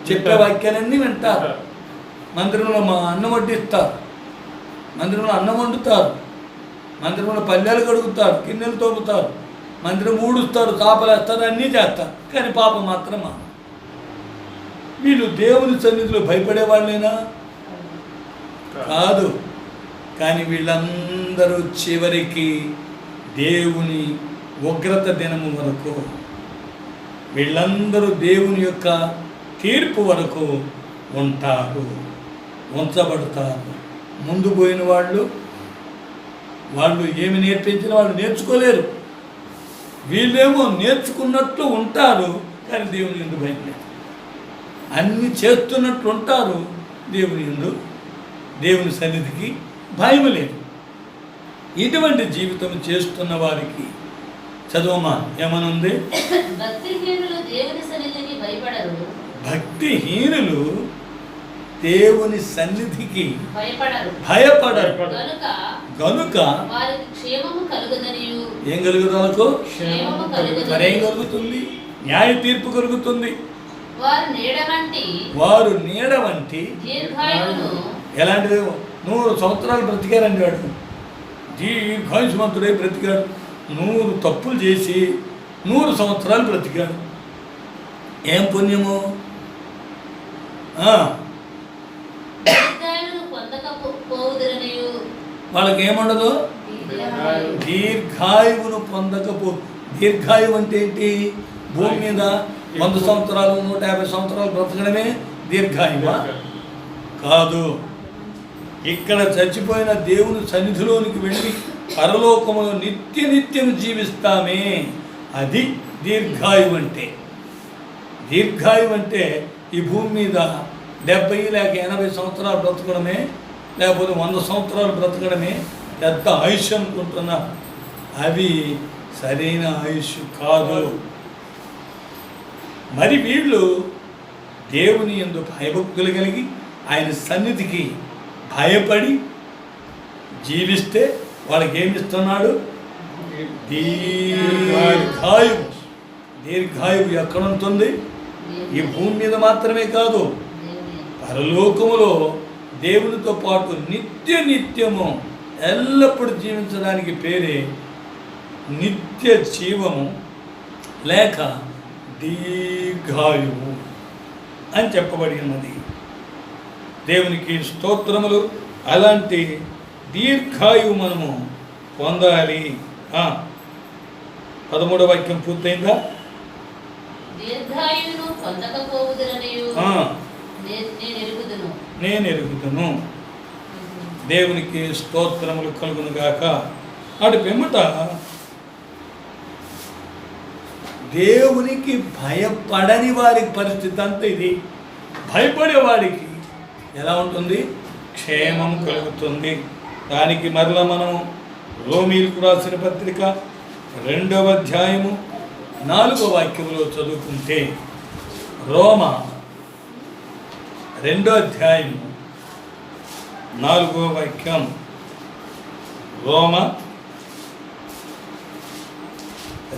చెప్పే వాక్యాలన్నీ వింటారు. మందిరంలో అన్నం వడ్డిస్తారు, మందిరంలో అన్నం వండుతారు, మందిరంలో పల్లెలు కడుగుతారు, గిన్నెలు తోపుతారు, మందిరం ఊడుస్తారు, కాపలేస్తారు, అన్నీ చేస్తారు. కానీ పాపం మాత్రం వీళ్ళు దేవుని సన్నిధిలో భయపడే వాళ్ళేనా? కాదు. కానీ వీళ్ళందరూ చివరికి దేవుని ఉగ్రత దినము వరకు, వీళ్ళందరూ దేవుని యొక్క తీర్పు వరకు ఉంటారు, ఉంచబడతారు. ముందు పోయిన వాళ్ళు ఏమి నేర్పించిన వాళ్ళు నేర్చుకోలేరు. వీళ్ళేమో నేర్చుకున్నట్లు ఉంటారు, కానీ దేవుని యందు భయం లేదు. అన్నీ చేస్తున్నట్లు ఉంటారు, దేవుని సన్నిధికి భయం లేదు. ఇటువంటి జీవితం చేస్తున్న వారికి చదువమా ఏమనుంది? భక్తిహీనులు దేవుని సన్నిధికి భయపడరు గనుక ఏం కలుగుతాలకు? మరేం కలుగుతుంది? న్యాయ తీర్పు కలుగుతుంది. వారు నీడ వంటి ఎలాంటిది? 100 సంవత్సరాలు బ్రతికారండి వాడు, దీర్ఘాయుష్మంతుడై బ్రతికాడు. 100 తప్పులు చేసి 100 సంవత్సరాలు బ్రతికాడు. ఏం పుణ్యము? వాళ్ళకి ఏముండదు? దీర్ఘాయువును పొందకపో. దీర్ఘాయువు అంటే ఏంటి? భూమి మీద 100 సంవత్సరాలు 150 సంవత్సరాలు బ్రతకడమే దీర్ఘాయువా? కాదు. ఇక్కడ చచ్చిపోయిన దేవుని సన్నిధిలోనికి వెళ్ళి పరలోకములో నిత్యం జీవిస్తామే, అది దీర్ఘాయువు అంటే. దీర్ఘాయువు అంటే ఈ భూమి మీద 70 లేక 80 సంవత్సరాలు బ్రతకడమే, లేకపోతే 100 సంవత్సరాలు బ్రతకడమే పెద్ద ఆయుష్ అనుకుంటున్నారు. అవి సరైన ఆయుష్ కాదు. మరి వీళ్ళు దేవుని యందు భయభక్తులు కలిగి ఆయన సన్నిధికి భయపడి జీవిస్తే వాళ్ళకి ఏమిస్తున్నాడు? దీర్ఘాయువు. దీర్ఘాయువు ఎక్కడ ఉంటుంది? ఈ భూమి మీద మాత్రమే కాదు, పరలోకములో దేవునితో పాటు నిత్యము ఎల్లప్పుడూ జీవించడానికి పేరే నిత్య జీవము లేక దీర్ఘాయువు అని చెప్పబడి ఉన్నది. దేవునికి స్తోత్రములు. అలాంటి దీర్ఘాయువు మనము పొందాలి. 13వ వాక్యం పూర్తయిందా? నేను ఎరుగుదును. దేవునికి స్తోత్రములు కలుగును గాక. అటు పిమ్మట దేవునికి భయపడని వారి పరిస్థితి అంతా ఇది. భయపడేవాడికి ఎలా ఉంటుంది? క్షేమం కలుగుతుంది. దానికి మరలా మనం రోమీలకు రాసిన పత్రిక 2వ అధ్యాయము 4వ వాక్యంలో చదువుకుంటే, రోమ 2వ అధ్యాయము 4వ వాక్యం, రోమ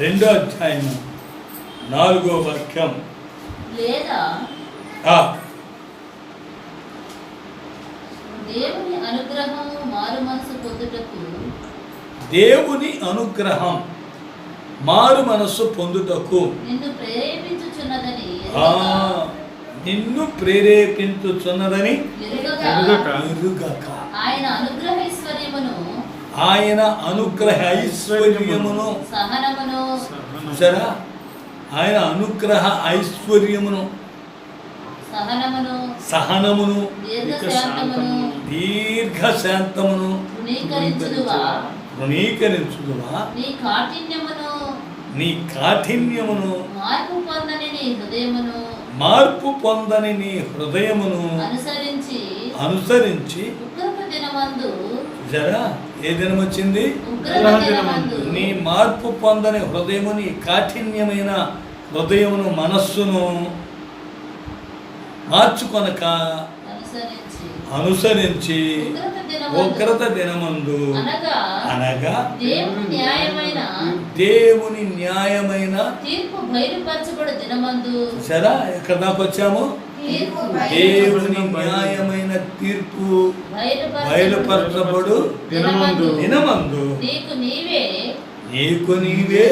2వ అధ్యాయము 4వ వాక్యం. దేవుని అనుగ్రహం మారు మనసు పొందుటకు నిన్ను ప్రేరేపించుచున్నదని ఎరుగక. ఆయన అనుగ్రహ ఐశ్వర్యమును సరా, ఆయన అనుగ్రహ ఐశ్వర్యమును, సహనమును, దీర్ఘశాంతమును తృణీకరించుదువా నీ కాఠిన్యమును మార్పు పొందని నీ హృదయమును అనుసరించి జరా ఏ దినం వచ్చింది? నీ మార్పు పొందని హృదయము, నీ కాఠిన్యమైన హృదయమును మనస్సును మార్చుకొనక అనుసరించి ఉగ్రత దినమందు అనగా దేవుని న్యాయమైన సరే ఎక్కడ దాకా వచ్చాము? దేవుని న్యాయమైన తీర్పు బయలుపరచబడు దినమందు నీకు నీవే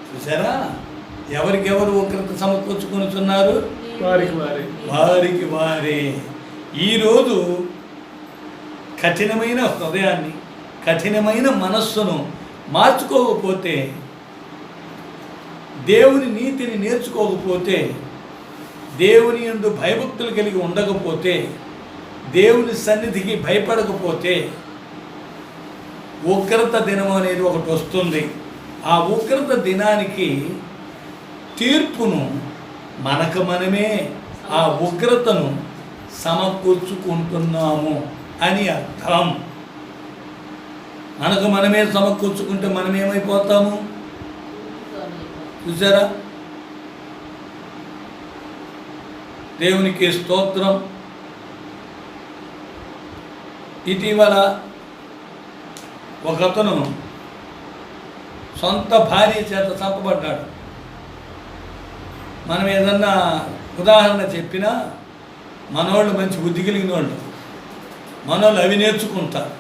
చూసారా? ఎవరికెవరు ఉగ్రత సమకూర్చుకొనుచున్నారు? వారికి వారే. ఈరోజు కఠినమైన హృదయాన్ని, కఠినమైన మనస్సును మార్చుకోకపోతే, దేవుని నీతిని నేర్చుకోకపోతే, దేవుని యందు భయభక్తులు కలిగి ఉండకపోతే, దేవుని సన్నిధికి భయపడకపోతే ఉగ్రత దినం అనేది ఒకటి వస్తుంది. ఆ ఉగ్రత దినానికి తీర్పును మనకు మనమే ఆ ఉగ్రతను సమకూర్చుకుంటున్నాము అని అర్థం. మనకు మనమే సమకూర్చుకుంటే మనం ఏమైపోతాము? చూసారా? దేవునికి స్తోత్రం. ఇటీవల ఒకతను సొంత భార్య చేత చంపబడ్డాడు. మనం ఏదన్నా ఉదాహరణ చెప్పినా మనోళ్ళు మంచి బుద్ధి కలిగిన వాళ్ళు, మనోళ్ళు అవి నేర్చుకుంటారు,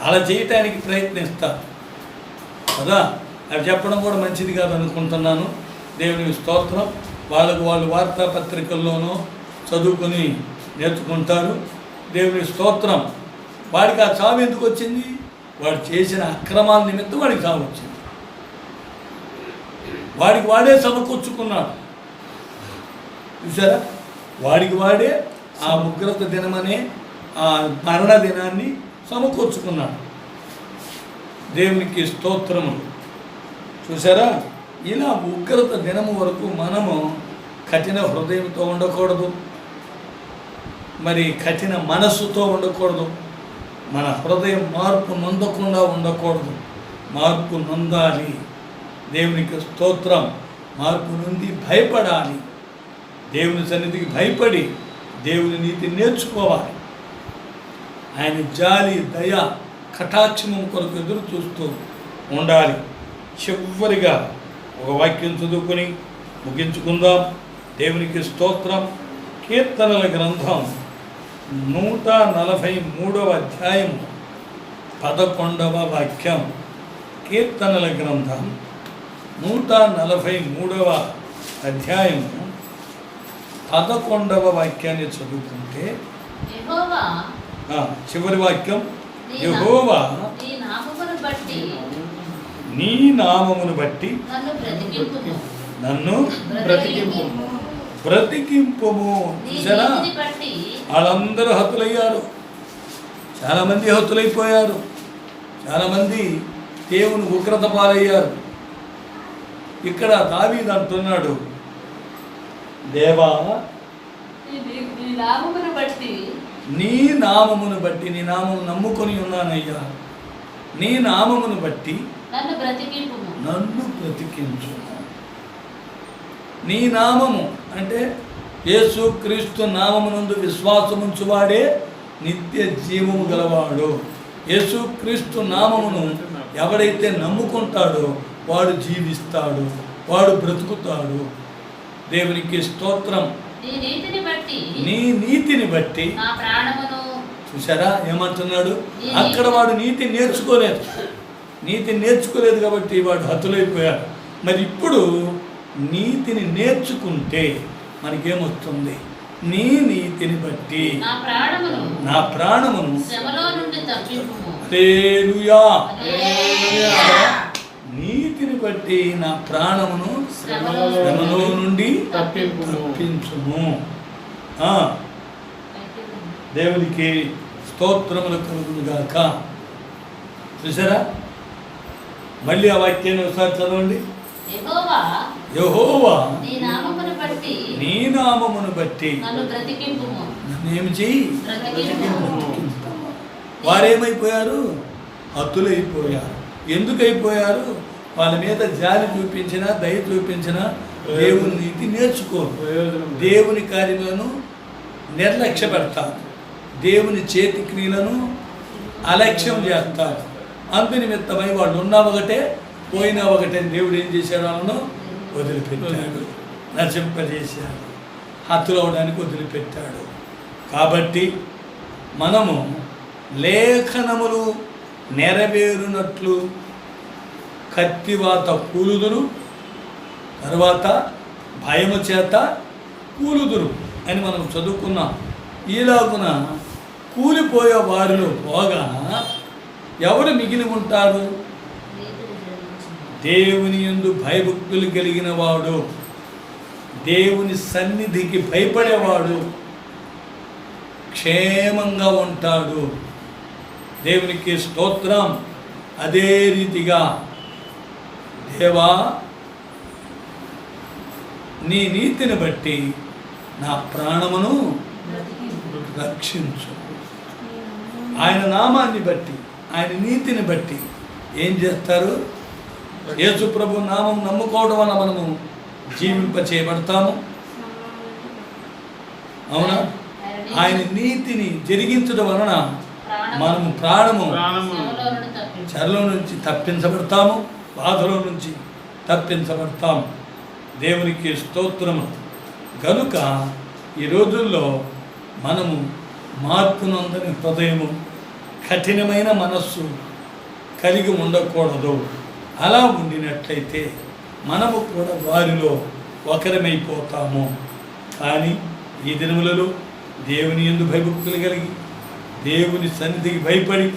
అలా చేయటానికి ప్రయత్నిస్తారు కదా. అవి చెప్పడం కూడా మంచిది కాదు అనుకుంటున్నాను. దేవునికి స్తోత్రం. వాళ్ళు వార్తాపత్రికల్లోనూ చదువుకొని నేర్చుకుంటారు. దేవునికి స్తోత్రం. వాడికి ఆ చావు ఎందుకు వచ్చింది? వాడు చేసిన అక్రమాల నిమిత్తం వాడికి చావు వచ్చింది. వాడికి వాడే సమకూర్చుకున్నాడు. చూసారా? వాడికి వాడే ఆ ఉగ్రత దినమనే ఆ మరణ దినాన్ని సమకూర్చుకున్నాడు. దేవునికి స్తోత్రములు. చూసారా? ఇలా ఉగ్రత దినము వరకు మనము కఠిన హృదయంతో ఉండకూడదు, మరి కఠిన మనస్సుతో ఉండకూడదు. మన హృదయం మార్పు నొందకుండా ఉండకూడదు, మార్పు నొందాలి. దేవునికి స్తోత్రం. మార్పు నుండి భయపడాలి. దేవుని సన్నిధికి భయపడి దేవుని నీతి నేర్చుకోవాలి. ఆయన జాలి, దయ, కటాక్షము కొరకు ఎదురు చూస్తూ ఉండాలి. చివరిగా ఒక వాక్యం చదువుకొని ముగించుకుందాం. దేవునికి స్తోత్రం. కీర్తనల గ్రంథం 143వ అధ్యాయం 11వ వాక్యం. కీర్తనల గ్రంథం 143వ అధ్యాయం 11వ వాక్యాన్ని చదువుకుంటే చివరి వాక్యం, యెహోవా నీ నామమును బట్టి నన్ను బ్రతికింపుము. చూసారా? వాళ్ళందరూ హతులయ్యారు. చాలామంది హతులైపోయారు. చాలామంది దేవుని ఉగ్రత పాలయ్యారు. ఇక్కడ దావీదు అంటున్నాడు, దేవా నీ నామమును బట్టి, నీ నామము నమ్ముకొని ఉన్నానయ్యా, నీ నామమును బట్టి నన్ను బ్రతికించు. నీ నామము అంటే యేసు క్రీస్తు నామమునందు విశ్వాసముంచువాడే నిత్య జీవము గలవాడు. యేసు క్రీస్తు నామమును ఎవడైతే నమ్ముకుంటాడో వాడు జీవిస్తాడు, వాడు బ్రతుకుతాడు. దేవునికి స్తోత్రం. నీ నీతిని బట్టి చూసారా ఏమంటున్నాడు? అక్కడ వాడు నీతి నేర్చుకోలేదు. నీతి నేర్చుకోలేదు కాబట్టి వాడు హతులైపోయాడు. మరి ఇప్పుడు నీతిని నేర్చుకుంటే మనకేమొస్తుంది? నీ నీతిని బట్టి నా ప్రాణమును హల్లెలూయా, నీతిని బట్టి నా ప్రాణమును శ్రమలో నుండి తప్పించుము. దేవునికి స్తోత్రములు కలుగునుగాక. చూసారా? మళ్ళీ ఆ వాక్యాన్ని ఒకసారి చదవండి. యెహోవా నీ నామమును బట్టి నన్నేమి చెయ్యి. వారేమైపోయారు? హతులైపోయారు. ఎందుకు అయిపోయారు? వాళ్ళ మీద జాలి చూపించినా దయ చూపించినా దేవుని నీతి నేర్చుకోరు. దేవుని కార్యములను నిర్లక్ష్య పెడతారు. దేవుని చేతి క్రియలను అలక్ష్యం చేస్తారు. అందు నిమిత్తమై వాళ్ళు ఉన్నా ఒకటే పోయినా ఒకటే. దేవుడు ఏం చేశాడు? వాళ్ళను వదిలిపెట్టాడు, నశింపజేశాడు, హతులవడానికి వదిలిపెట్టాడు. కాబట్టి మనము లేఖనములు నెరవేరునట్లు కత్తివాత కూలుదురు, తర్వాత భయము చేత కూలుదురు అని మనం చదువుకున్నాం. ఈలాగున కూలిపోయే వారిలో పోగా ఎవరు మిగిలి ఉంటారు? దేవుని యందు భయభక్తులు కలిగిన వాడు, దేవుని సన్నిధికి భయపడేవాడు క్షేమంగా ఉంటాడు. దేవునికి స్తోత్రం. అదే రీతిగా దేవా నీ నీతిని బట్టి నా ప్రాణమును రక్షించు. ఆయన నామాన్ని బట్టి, ఆయన నీతిని బట్టి ఏం చేస్తారు? యేసు ప్రభు నామం నమ్ముకోవడం వల్ల మనము జీవింపచేయబడతాము. అవునా? ఆయన నీతిని జరిగించడం వలన మనము ప్రాణము చెరలో నుంచి తప్పించబడతాము, బాధలో నుంచి తప్పించబడతాము. దేవునికి స్తోత్రము. కనుక ఈ రోజుల్లో మనము మార్పునందని హృదయము, కఠినమైన మనస్సు కలిగి ఉండకూడదు. అలా ఉండినట్లయితే మనము కూడా వారిలో ఒకరమైపోతాము. కానీ ఈ దినములలో దేవుని యందు భయభక్తులు కలిగి, దేవుని సన్నిధికి భయపడి,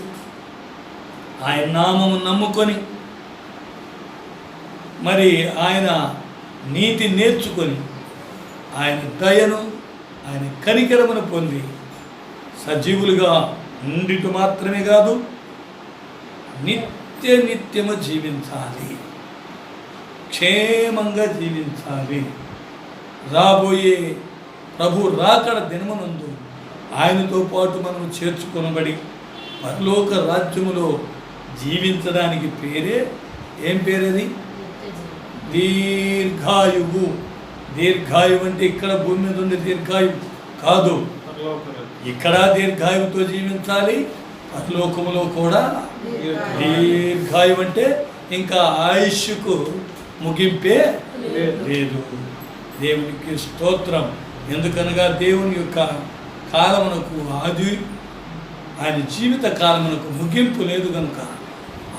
ఆయన నామము నమ్ముకొని, మరి ఆయన నీతి నేర్చుకొని, ఆయన దయను, ఆయన కనికరమును పొంది సజీవులుగా ఉండిటు మాత్రమే కాదు, నిత్యము జీవించాలి, క్షేమంగా జీవించాలి. రాబోయే ప్రభు రాకడ దినమునందు ఆయనతో పాటు మనం చేర్చుకొనబడి పరలోక రాజ్యములో జీవించడానికి పేరే ఏం పేరది? దీర్ఘాయువు. దీర్ఘాయువు అంటే ఇక్కడ భూమి మీద ఉండే దీర్ఘాయువు కాదు. ఇక్కడ దీర్ఘాయువుతో జీవించాలి, పరలోకములో కూడా దీర్ఘాయువు. అంటే ఇంకా ఆయుష్కు ముగింపే లేదు. దేవునికి స్తోత్రం. ఎందుకనగా దేవుని యొక్క కాలమునకు ఆది, ఆయన జీవిత కాలమునకు ముగింపు లేదు. కనుక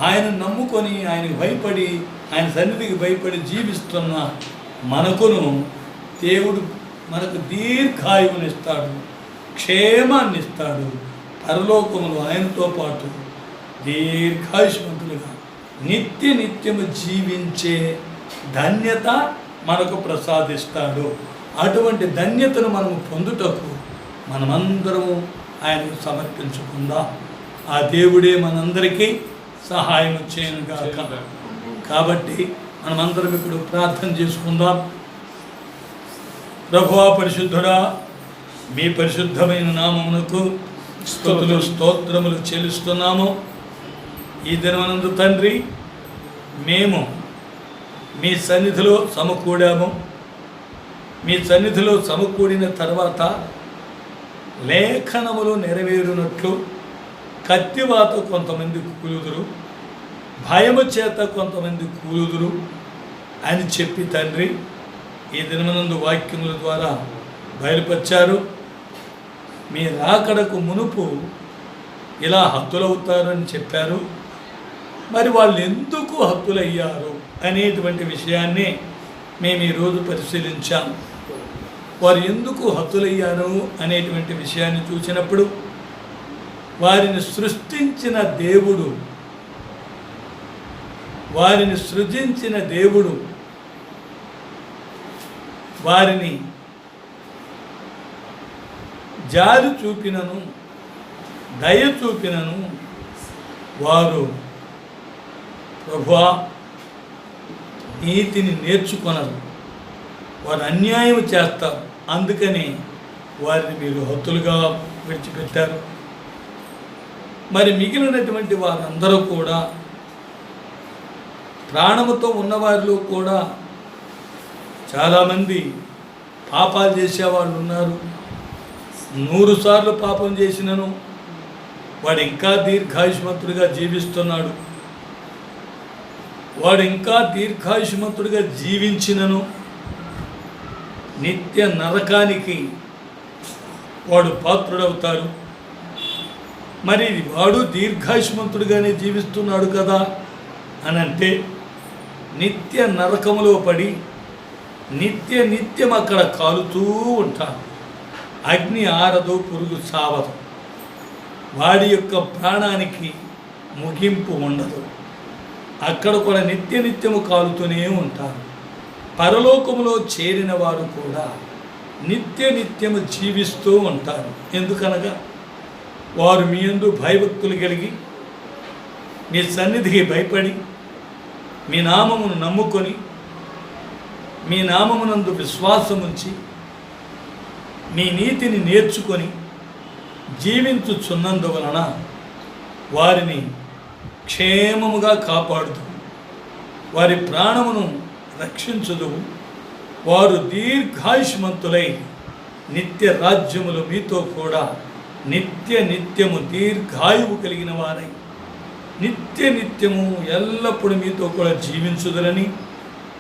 ఆయన నమ్ముకొని, ఆయనకు భయపడి, ఆయన సన్నిధికి భయపడి జీవిస్తున్న మనకును దేవుడు మనకు దీర్ఘాయువునిస్తాడు, క్షేమాన్ని ఇస్తాడు. పరలోకములో ఆయనతో పాటు దీర్ఘాయుష్మంతులుగా నిత్యము జీవించే ధన్యత మనకు ప్రసాదిస్తాడు. అటువంటి ధన్యతను మనము పొందుటకు మనమందరము ఆయనకు సమర్పించుకుందాం. ఆ దేవుడే మనందరికీ సహాయం చేయనుగాక. కాబట్టి మనమందరం ఇప్పుడు ప్రార్థన చేసుకుందాం. ప్రభువా, పరిశుద్ధుడా, మీ పరిశుద్ధమైన నామమునకు స్తుతులు స్తోత్రములు చెల్లిస్తున్నాము. ఈ దినమనందు తండ్రి, మేము మీ సన్నిధిలో సమకూడాము. మీ సన్నిధిలో సమకూడిన తర్వాత లేఖనములు నెరవేరునట్లు కత్తివాత కొంతమంది కూలుదురు, భయము చేత కొంతమంది కూలుదురు అని చెప్పి తండ్రి ఈ దినమనందు వాక్యముల ద్వారా బయలుపరిచారు. మీ రాకడకు మునుపు ఇలా హతులవుతారని చెప్పారు. మరి వాళ్ళు ఎందుకు హతులయ్యారు అనేటువంటి విషయాన్ని మేము ఈరోజు పరిశీలించాం. వారు ఎందుకు హతులయ్యారు అనేటువంటి విషయాన్ని చూసినప్పుడు, వారిని సృష్టించిన దేవుడు, వారిని సృజించిన దేవుడు వారిని జాలి చూపినను దయ చూపినను వారు ప్రభువా నీతిని నేర్చుకొనరు, వారు అన్యాయం చేస్తారు, అందుకని వారిని మీరు హద్దులుగా విడిచిపెట్టారు. మరి మిగిలినటువంటి వారందరూ కూడా ప్రాణముతో ఉన్నవారిలో కూడా చాలామంది పాపాలు చేసేవాళ్ళు ఉన్నారు. 100 సార్లు పాపం చేసినను వాడు ఇంకా దీర్ఘాయుష్మంతుడిగా జీవిస్తున్నాడు. వాడు ఇంకా దీర్ఘాయుష్మంతుడిగా జీవించినను నిత్య నరకానికి వాడు పాత్రుడవుతారు. మరి వాడు దీర్ఘాయుష్మంతుడిగానే జీవిస్తున్నాడు కదా అని అంటే నిత్య నరకములో పడి నిత్యం అక్కడ కాలుతూ ఉంటాడు. అగ్ని ఆరదు, పురుగు సావదు. వాడి యొక్క ప్రాణానికి ముగింపు ఉండదు. అక్కడ కూడా నిత్యము కాలుతూనే ఉంటారు. పరలోకములో చేరిన వారు కూడా నిత్యము జీవిస్తూ ఉంటారు. ఎందుకనగా వారు మీ యందు భయభక్తులు కలిగి మీ సన్నిధికి భయపడి మీ నామమును నమ్ముకొని మీ నామమునందు విశ్వాసముంచి మీ నీతిని నేర్చుకొని జీవించుచున్నందువలన వారిని క్షేమముగా కాపాడుతూ వారి ప్రాణమును రక్షించుదు. వారు దీర్ఘాయుష్మంతులై నిత్య రాజ్యములు మీతో కూడా నిత్యము దీర్ఘాయువు కలిగిన వారై నిత్యము ఎల్లప్పుడూ మీతో కూడా జీవించుదురని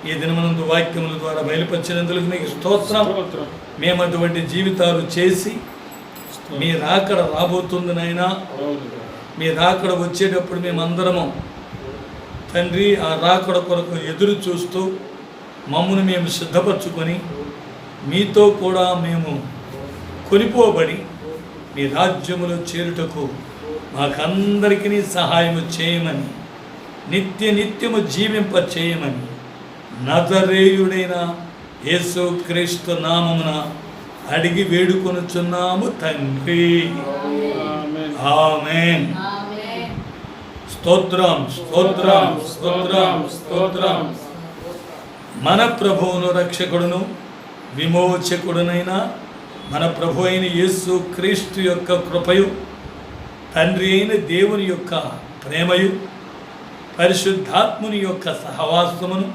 ఈ దినమనందు వాక్యముల ద్వారా బయలుపరిచినందుకు మీకు స్తోత్రం. మేము అటువంటి జీవితాలు చేసి మీ రాకడ రాబోతుంది నాయనా. మీ రాకడ వచ్చేటప్పుడు మేమందరము తండ్రి ఆ రాకడ కొరకు ఎదురు చూస్తూ మమ్మల్ని మేము సిద్ధపరచుకొని మీతో కూడా మేము కొనిపోబడి మీ రాజ్యములో చేరుటకు మాకందరికీ సహాయము చేయమని నిత్యము జీవింప చేయమని నజరేయుడైన యేసుక్రీస్తు నామమున అడిగి వేడుకొనుచున్నాము తండ్రి. ఆమేన్. స్తోత్రం స్తోత్రం స్తోత్రం స్తోత్రం. మన ప్రభువును రక్షకుడును విమోచకుడునైన మన ప్రభు అయిన యేసు క్రీస్తు యొక్క కృపయు తండ్రి అయిన దేవుని యొక్క ప్రేమయు పరిశుద్ధాత్ముని యొక్క సహవాసమును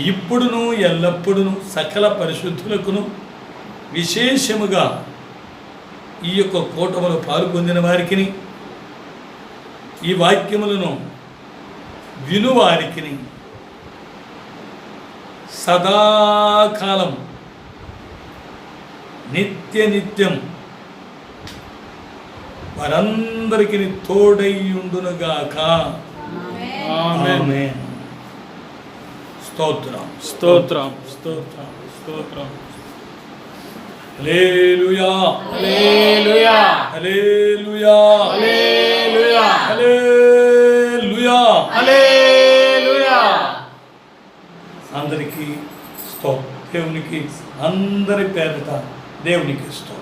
ఇప్పుడును ఎల్లప్పుడును సకల పరిశుద్ధులకును విశేషముగా ఈ యొక్క కూటములో పాల్పొందిన వారికి ఈ వాక్యములను వినువారికి సదాకాలం నిత్యం వారందరికీ తోడై ఉండునుగాక. ఆమేన్. స్తోత్రం స్తోత్రం స్తోత్రం స్తోత్రం. హల్లెలూయా హల్లెలూయా హల్లెలూయా హల్లెలూయా హల్లెలూయా హల్లెలూయా. అందరికీ స్తోత్రం. దేవునికి అందరి పేరిట దేవునికి స్తోత్రం.